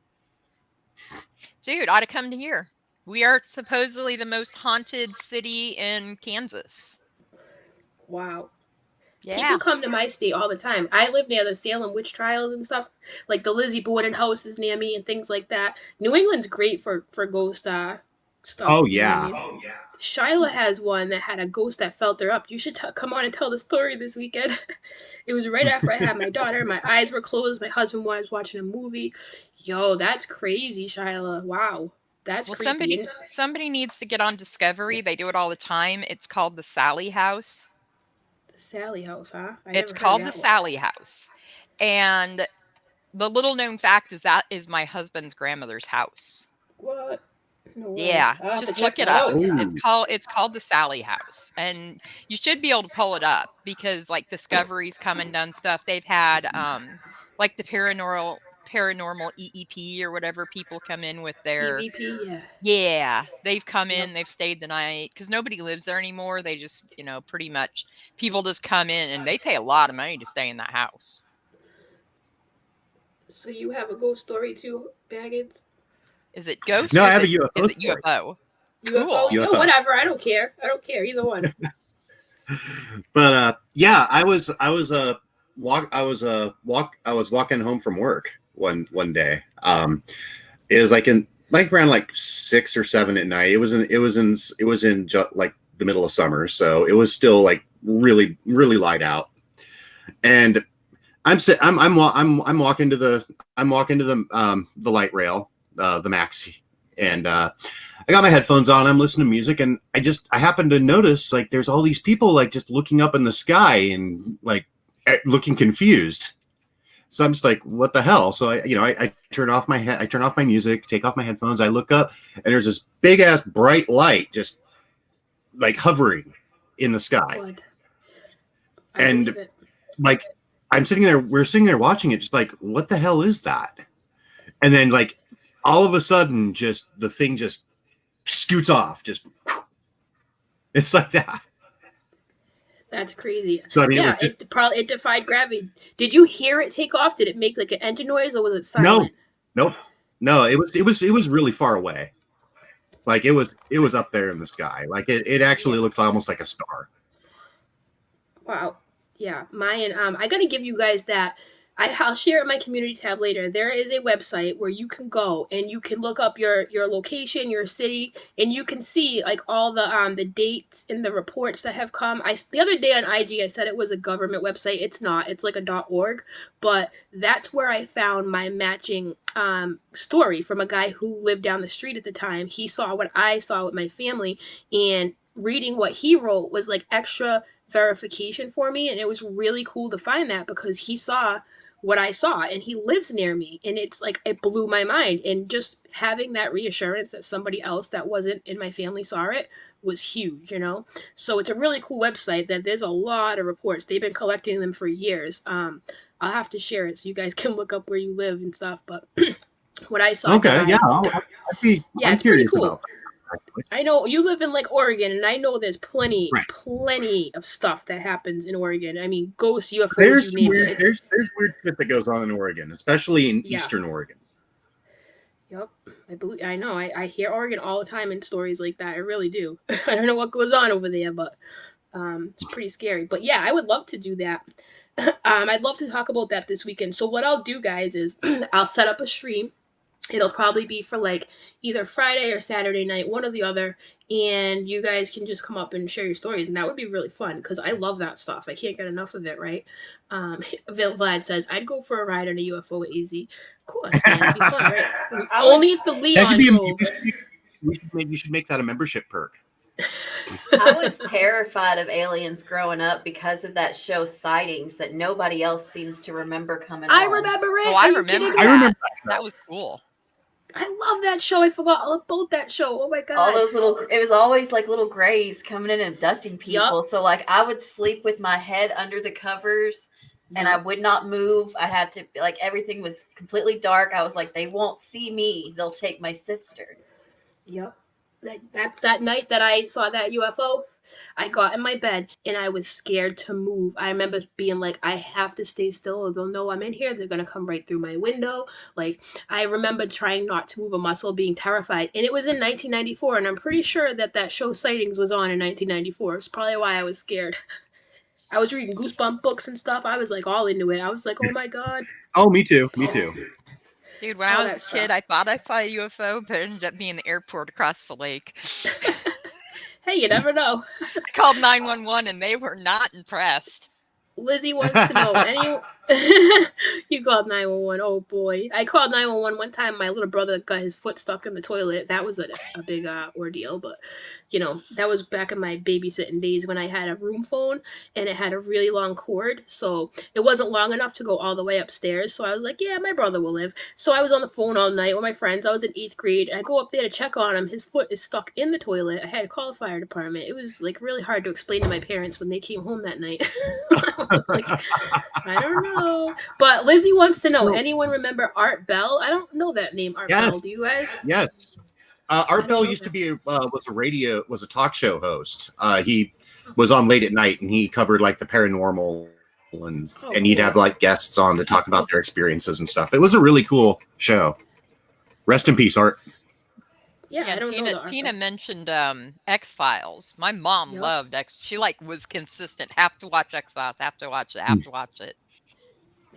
Dude, ought to come to here. We are supposedly the most haunted city in Kansas. Wow. Yeah. People come to my state all the time. I live near the Salem witch trials and stuff. Like the Lizzie Borden house is near me and things like that. New England's great for ghost stuff. Oh, You know what I yeah. mean? Shyla has one that had a ghost that felt her up. You should come on and tell the story this weekend. It was right after I had my daughter. My eyes were closed. My husband was watching a movie. Yo, that's crazy, Shyla. Wow. That's Well, creepy. somebody needs to get on Discovery. They do it all the time. It's called the Sally House. The Sally House, huh? It's called the Sally House. And the little known fact is that is my husband's grandmother's house. What? No way. Yeah, I'll have to just check look it that up. out. It's called the Sally House, and you should be able to pull it up because like Discovery's come and done stuff. They've had like the paranormal EEP or whatever people come in with their EVP, yeah. Yeah, they've come Yep. in, they've stayed the night because nobody lives there anymore. They just, pretty much people just come in and they pay a lot of money to stay in that house. So you have a ghost story too, Baggins? Is it ghost? No, or I have a is UFO it story. UFO? UFO? Cool. Oh, UFO. whatever. I don't care. Either one. But yeah, I was walking home from work one day. It was like around like 6 or 7 at night. It was in like the middle of summer, so it was still like really really light out. And I'm walking to the light rail, the maxi, and I got my headphones on. I'm listening to music, and I happened to notice like there's all these people like just looking up in the sky and like looking confused. So I'm just like, what the hell? So I turn off my music, take off my headphones. I look up, and there's this big ass bright light just like hovering in the sky. Blood. And like we're sitting there watching it, just like, what the hell is that? And then like all of a sudden, just the thing just scoots off, just it's like that. That's crazy. So I mean, yeah, it defied gravity. Did you hear it take off? Did it make like an engine noise, or was it silent? No. It was really far away. Like it was up there in the sky. Like it actually looked almost like a star. Wow. Yeah, mine. I gotta give you guys that. I'll share it in my community tab later. There is a website where you can go and you can look up your location, your city, and you can see like all the dates and the reports that have come. The other day on IG I said it was a government website. It's not. It's like a .org, but that's where I found my matching story from a guy who lived down the street at the time. He saw what I saw with my family, and reading what he wrote was like extra verification for me, and it was really cool to find that because he saw what I saw, and he lives near me, and it's like it blew my mind. And just having that reassurance that somebody else that wasn't in my family saw it was huge, you know. So it's a really cool website that there's a lot of reports. They've been collecting them for years. I'll have to share it so you guys can look up where you live and stuff. But what I saw, Okay, yeah, I'm it's pretty curious cool. about that. Actually. I know you live in like Oregon, and I know there's plenty Right. of stuff that happens in Oregon. I mean, ghosts, UFOs, There's you name weird, it. there's weird shit that goes on in Oregon, especially in Yeah. Eastern Oregon. Yep, I know. I hear Oregon all the time in stories like that. I really do. I don't know what goes on over there, but it's pretty scary. But yeah, I would love to do that. I'd love to talk about that this weekend. So what I'll do, guys, is I'll set up a stream. It'll probably be for like either Friday or Saturday night, one or the other, and you guys can just come up and share your stories, and that would be really fun because I love that stuff. I can't get enough of it, right? Vlad says I'd go for a ride on a UFO with AZ. Of course, man, it'd be fun, right? Only if the Leon drove. You should make that a membership perk. I was terrified of aliens growing up because of that show Sightings that nobody else seems to remember coming on. I remember it. Oh, I remember that. That was cool. I love that show. I forgot all about that show. Oh my god. All those it was always like little grays coming in and abducting people. Yep. So like I would sleep with my head under the covers and I would not move. I'd have to, like, everything was completely dark. I was like, they won't see me. They'll take my sister. Yep. That night that I saw that UFO, I got in my bed and I was scared to move. I remember being like, I have to stay still or they'll know I'm in here. They're going to come right through my window. Like, I remember trying not to move a muscle, being terrified. And it was in 1994, and I'm pretty sure that show Sightings was on in 1994. It's probably why I was scared. I was reading Goosebump books and stuff. I was like all into it. I was like, oh my god. Oh, me too. Me too. Dude, when I was a kid, I thought I saw a UFO, but it ended up being the airport across the lake. Hey, you never know. I called 911 and they were not impressed. Lizzie wants to know. You called 911. Oh boy, I called 911 one time. My little brother got his foot stuck in the toilet. That was a big ordeal, but you know, that was back in my babysitting days when I had a room phone and it had a really long cord, so it wasn't long enough to go all the way upstairs. So I was like, yeah, my brother will live. So I was on the phone all night with my friends. I was in 8th grade. I go up there to check on him. His foot is stuck in the toilet. I had to call the fire department. It was like really hard to explain to my parents when they came home that night. Like, I don't know. But Lizzie wants to know, anyone remember Art Bell? I don't know that name, Art Bell. Do you guys? Yes. Art Bell used to be was a talk show host. He was on late at night and he covered like the paranormal and he'd have like guests on to talk about their experiences and stuff. It was a really cool show. Rest in peace, Art. Yeah, I don't know. Tina mentioned X-Files. My mom loved X. She was consistent. Have to watch X-Files. Have to watch it. Have to watch it.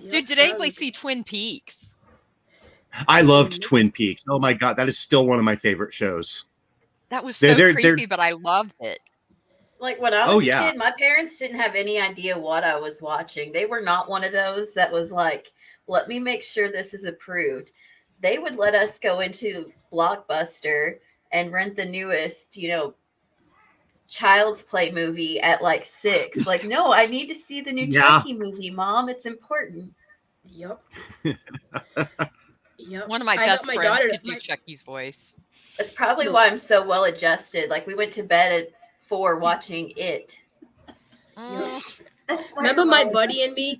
Dude, did anybody see Twin Peaks? I loved Twin Peaks. Oh my god, that is still one of my favorite shows. That was so creepy, but I loved it. Like when I was a kid, my parents didn't have any idea what I was watching. They were not one of those that was like, let me make sure this is approved. They would let us go into Blockbuster and rent the newest, Child's Play movie at like 6. Like, no, I need to see the new Chucky movie, Mom. It's important. Yep. Yep. One of my best friends could do Chucky's voice. That's probably why I'm so well adjusted. Like, we went to bed at 4 watching it. Remember my buddy and me,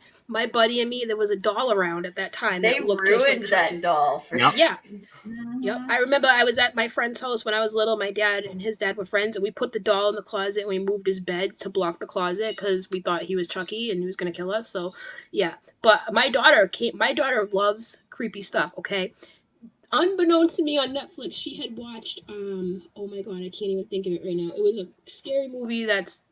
there was a doll around at that time. They ruined that doll for Yep. I remember I was at my friend's house when I was little. My dad and his dad were friends, and we put the doll in the closet and we moved his bed to block the closet because we thought he was Chucky and he was going to kill us. So yeah, but my daughter loves creepy stuff. Okay. Unbeknownst to me on Netflix, she had watched, oh my god, I can't even think of it right now. It was a scary movie that's,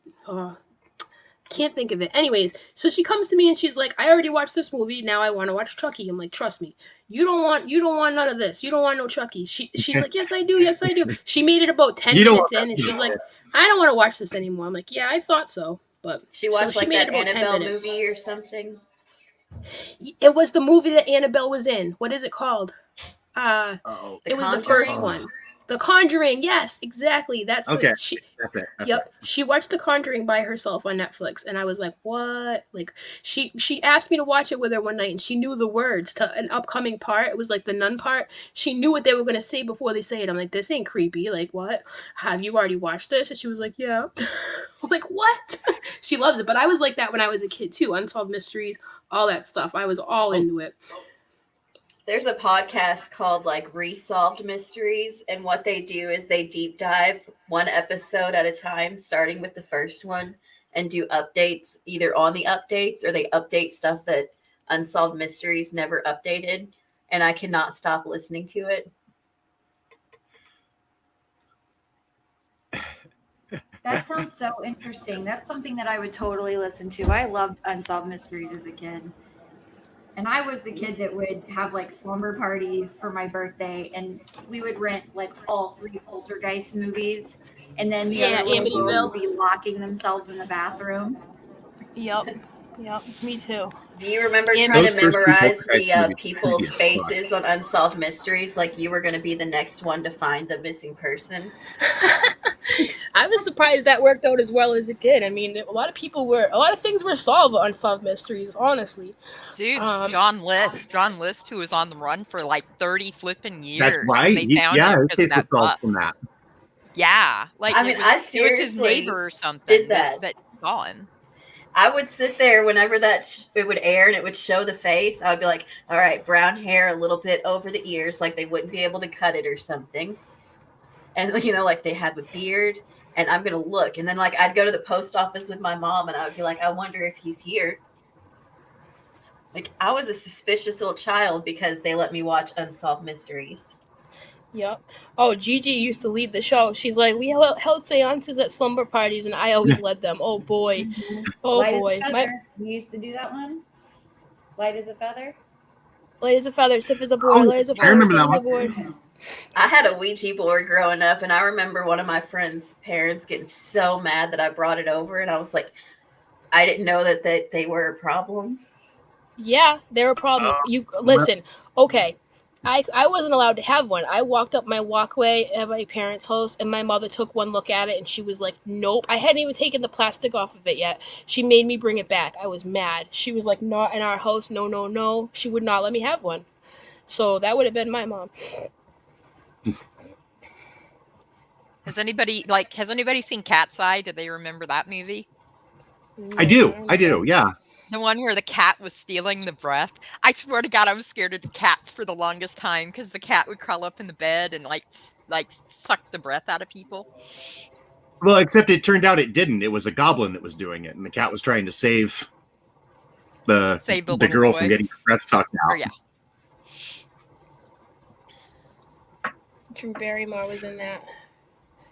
can't think of it. Anyways, so she comes to me and she's like, I already watched this movie. Now I want to watch Chucky. I'm like, trust me. You don't want none of this. You don't want no Chucky. She's like, yes, I do. Yes, I do. She made it about 10 minutes in and she's like, I don't want to watch this anymore. I'm like, yeah, I thought so. But she watched like that Annabelle movie or something. It was the movie that Annabelle was in. What is it called? It was the first one. The Conjuring, yes, exactly. That's Okay. the she. That's it. That's Yep, she watched The Conjuring by herself on Netflix, and I was like, "What?" Like, she asked me to watch it with her one night, and she knew the words to an upcoming part. It was like the nun part. She knew what they were gonna say before they say it. I'm like, "This ain't creepy. Like, what? Have you already watched this?" And she was like, "Yeah." I'm like, "What?" She loves it, but I was like that when I was a kid too. Unsolved mysteries, all that stuff. I was all into it. There's a podcast called like Resolved Mysteries, and what they do is they deep dive one episode at a time, starting with the first one, and do updates either on the updates or they update stuff that Unsolved Mysteries never updated. And I cannot stop listening to it. That sounds so interesting. That's something that I would totally listen to. I loved Unsolved Mysteries as a kid. And I was the kid that would have like slumber parties for my birthday, and we would rent like all 3 Poltergeist movies, and then the Yeah, other little girls Amityville. would be locking themselves in the bathroom. Yep, me too. Do you remember And trying Those to first 2 memorize Poltergeist the movies people's creepy as fuck. faces on Unsolved Mysteries? Like you were going to be the next one to find the missing person? I was surprised that worked out as well as it did. I mean, a lot of things were solved with Unsolved Mysteries, honestly. Dude, Um, John List, who was on the run for like 30 flipping That's years, right. and they found Yeah, him his because of case was that solved from bus. that. Yeah, like I mean, I it was his seriously neighbor or did something that. that saw him. I would sit there whenever it would air and it would show the face. I would be like, all right, brown hair, a little bit over the ears, like they wouldn't be able to cut it or something. And, like they have a beard. And I'm going to look. And then, like, I'd go to the post office with my mom and I would be like, I wonder if he's here. Like, I was a suspicious little child because they let me watch Unsolved Mysteries. yep. Oh, Gigi used to lead the show. She's like, we held seances at slumber parties, and I always led them. Oh boy, oh Light boy. as a My feather. We used to do that one. Light as a feather. light as a feather, stiff as a board. Oh, Light as a I feather, remember stiff that as a one. board. I had a Ouija board growing up, and I remember one of my friends' parents getting so mad that I brought it over, and I was like, I didn't know that they were a problem. Yeah, they're a problem. You listen. Okay, I wasn't allowed to have one. I walked up my walkway at my parents' house, and my mother took one look at it, and she was like, "Nope." I hadn't even taken the plastic off of it yet. She made me bring it back. I was mad. She was like, "Not in our house. No, no, no." She would not let me have one. So that would have been my mom. Has anybody seen Cat's Eye? Do they remember that movie? No, I do. Yeah. The one where the cat was stealing the breath. I swear to God, I was scared of the cats for the longest time because the cat would crawl up in the bed and like suck the breath out of people. Well, except it turned out it didn't. It was a goblin that was doing it, and the cat was trying to save the girl from getting her breath sucked out. Oh, yeah. Drew Barrymore was in that.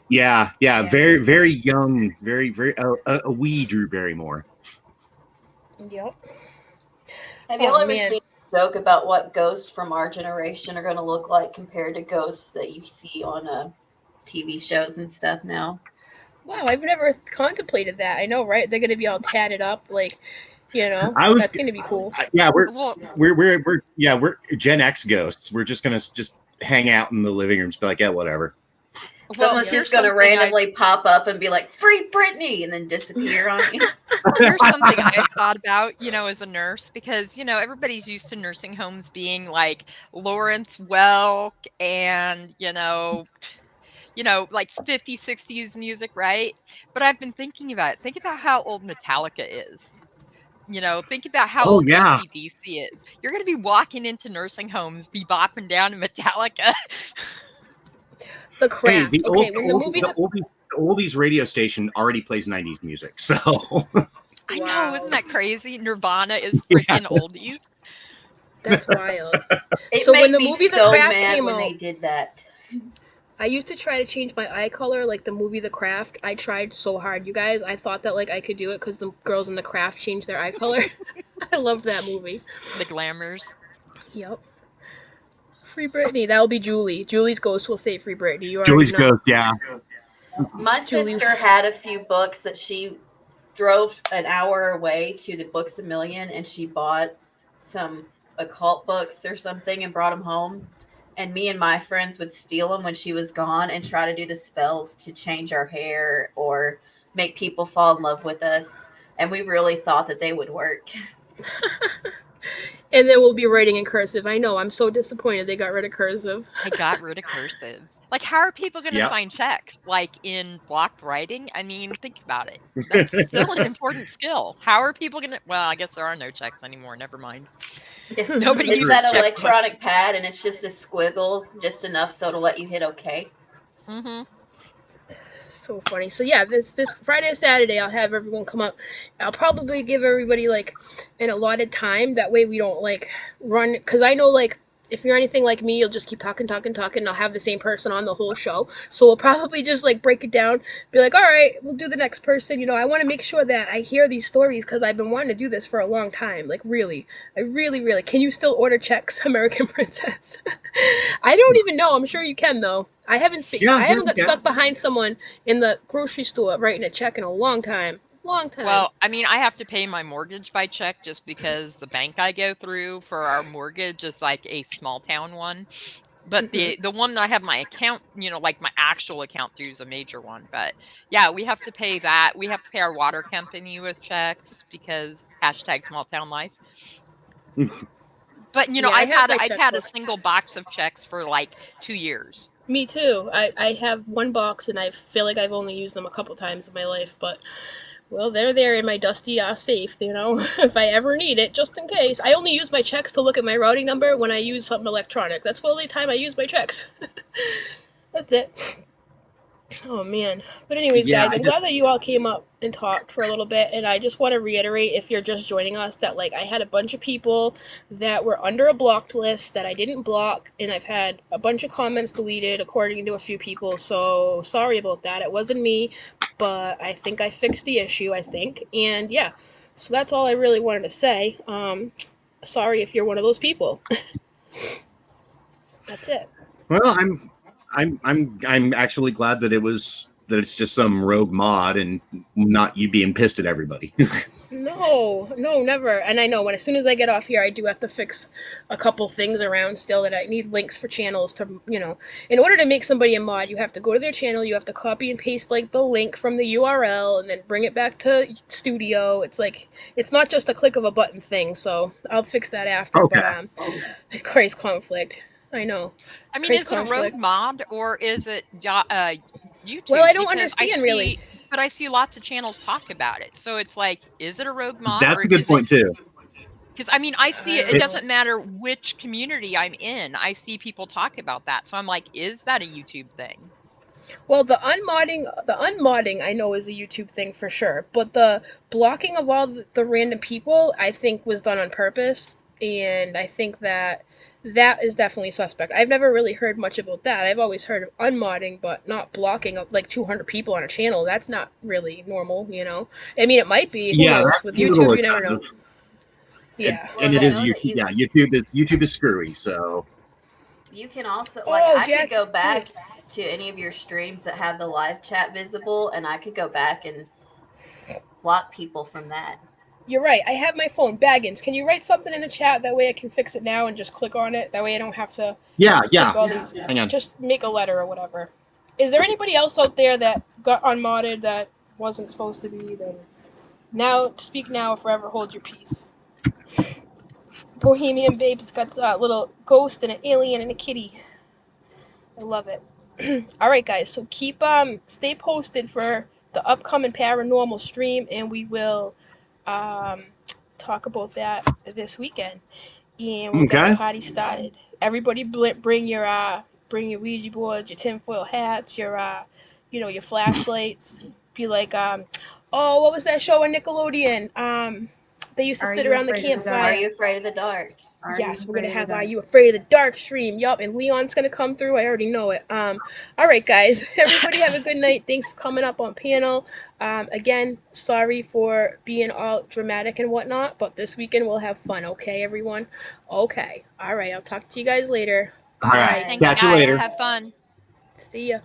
Yeah. Very, very young, very, very a wee Drew Barrymore. Yep. Have y'all ever seen a joke about what ghosts from our generation are going to look like compared to ghosts that you see on TV shows and stuff now? Wow, I've never contemplated that. I know, right? They're gonna be all tatted up, like, that's gonna be cool. Yeah, we're Gen X ghosts. We're just gonna hang out in the living rooms, be like, yeah, whatever. Someone's just going to randomly pop up and be like, "Free Britney," and then disappear on you. Here's something I thought about, as a nurse, because, everybody's used to nursing homes being like Lawrence Welk and, like 50s, 60s music, right? But I've been thinking about it. Think about how old Metallica is. Think about how old AC/DC is. You're going to be walking into nursing homes, be bopping down to Metallica. The Craft. Hey, the oldies radio station already plays 90s music, so. I know, isn't that crazy? Nirvana is freaking oldies. That's wild. It so made when the me movie so The Craft mad came when out, they did that. I used to try to change my eye color, like the movie The Craft. I tried so hard, you guys. I thought that like I could do it because the girls in The Craft changed their eye color. I loved that movie. The glamours. Yep. Free Britney. That'll be Julie. Julie's ghost will say Free Britney. You Julie's already know. ghost, yeah. My sister had a few books that she drove an hour away to the Books A Million, and she bought some occult books or something and brought them home. and me and my friends would steal them when she was gone and try to do the spells to change our hair or make people fall in love with us. And we really thought that they would work. And then we'll be writing in cursive. I know. I'm so disappointed they got rid of cursive. I got rid of cursive. Like, how are people going to Yep. sign checks? Like in blocked writing? I mean, think about it. That's still an important skill. How are people going to? Well, I guess there are no checks anymore. Never mind. Nobody It's uses that checkbooks. electronic pad, and it's just a squiggle, just enough so to let you hit OK. Mm-hmm. So funny. So yeah, this Friday or Saturday, I'll have everyone come up. I'll probably give everybody like an allotted time. That way we don't like run. Because I know like if you're anything like me, you'll just keep talking, and I'll have the same person on the whole show. So we'll probably just like break it down, be like, all right, we'll do the next person. You know, I want to make sure that I hear these stories because I've been wanting to do this for a long time. Like really, I really. Can you still order checks, American Princess? I don't even know. I'm sure you can though. I haven't got stuck behind someone in the grocery store writing a check in a long time. Well, I mean, I have to pay my mortgage by check just because the bank I go through for our mortgage is like a small town one. But the one that I have my account, like my actual account through is a major one. But yeah, we have to pay that. We have to pay our water company with checks because hashtag small town life. But Yeah, I've had a checkbook. single box of checks for like 2 years. Me too. I have one box and I feel like I've only used them a couple times in my life, but well, they're there in my dusty safe, if I ever need it, just in case. I only use my checks to look at my routing number when I use something electronic. That's the only time I use my checks. That's it. Oh man. But anyways, Yeah, guys, I'm glad that you all came up and talked for a little bit, and I just want to reiterate, if you're just joining us, that like I had a bunch of people that were under a blocked list that I didn't block, and I've had a bunch of comments deleted according to a few people, so sorry about that. It wasn't me, but I think I fixed the issue, and yeah. So that's all I really wanted to say. Sorry if you're one of those people. That's it. Well, I'm actually glad that it's just some rogue mod and not you being pissed at everybody. No, never. And I know as soon as I get off here, I do have to fix a couple things around still that I need links for channels to, in order to make somebody a mod, you have to go to their channel, you have to copy and paste like the link from the URL and then bring it back to Studio. It's like, it's not just a click of a button thing, so I'll fix that after. Okay. But, Christ conflict. I know. I mean, is it a rogue mod or is it YouTube? Well, I don't understand really. But I see lots of channels talk about it. So it's like, is it a rogue mod? That's a good point too. Because I mean, I see it doesn't matter which community I'm in. I see people talk about that. So I'm like, is that a YouTube thing? Well, the unmodding I know is a YouTube thing for sure, but the blocking of all the random people I think was done on purpose, and I think that is definitely suspect. I've never really heard much about that. I've always heard of unmodding, but not blocking of like 200 people on a channel. That's not really normal, I mean, it might be. Who knows? With YouTube, you never know. Yeah, and it is YouTube. Yeah, YouTube is screwy. So you can also I could go back to any of your streams that have the live chat visible, and I could go back and block people from that. You're right. I have my phone. Baggins, can you write something in the chat? That way I can fix it now and just click on it. That way I don't have to. Yeah. All these, hang on. Just make a letter or whatever. Is there anybody else out there that got unmodded that wasn't supposed to be? Then now, speak now or forever hold your peace. Bohemian Babe's got a little ghost and an alien and a kitty. I love it. All right, guys. So stay posted for the upcoming paranormal stream, and we will talk about that this weekend. And we'll get the party started. Everybody, bring your Ouija boards, your tinfoil hats, your your flashlights. Be like, oh, what was that show on Nickelodeon? They used to sit around the campfire. Are you afraid of the dark? Yes, we're gonna have Are You Afraid of the Dark stream. Yup, and Leon's gonna come through. I already know it. All right, guys. Everybody have a good night. Thanks for coming up on panel. Again, sorry for being all dramatic and whatnot, but this weekend we'll have fun. Okay, everyone. Okay. All right. I'll talk to you guys later. Bye. All right. Catch you later. Have fun. See ya.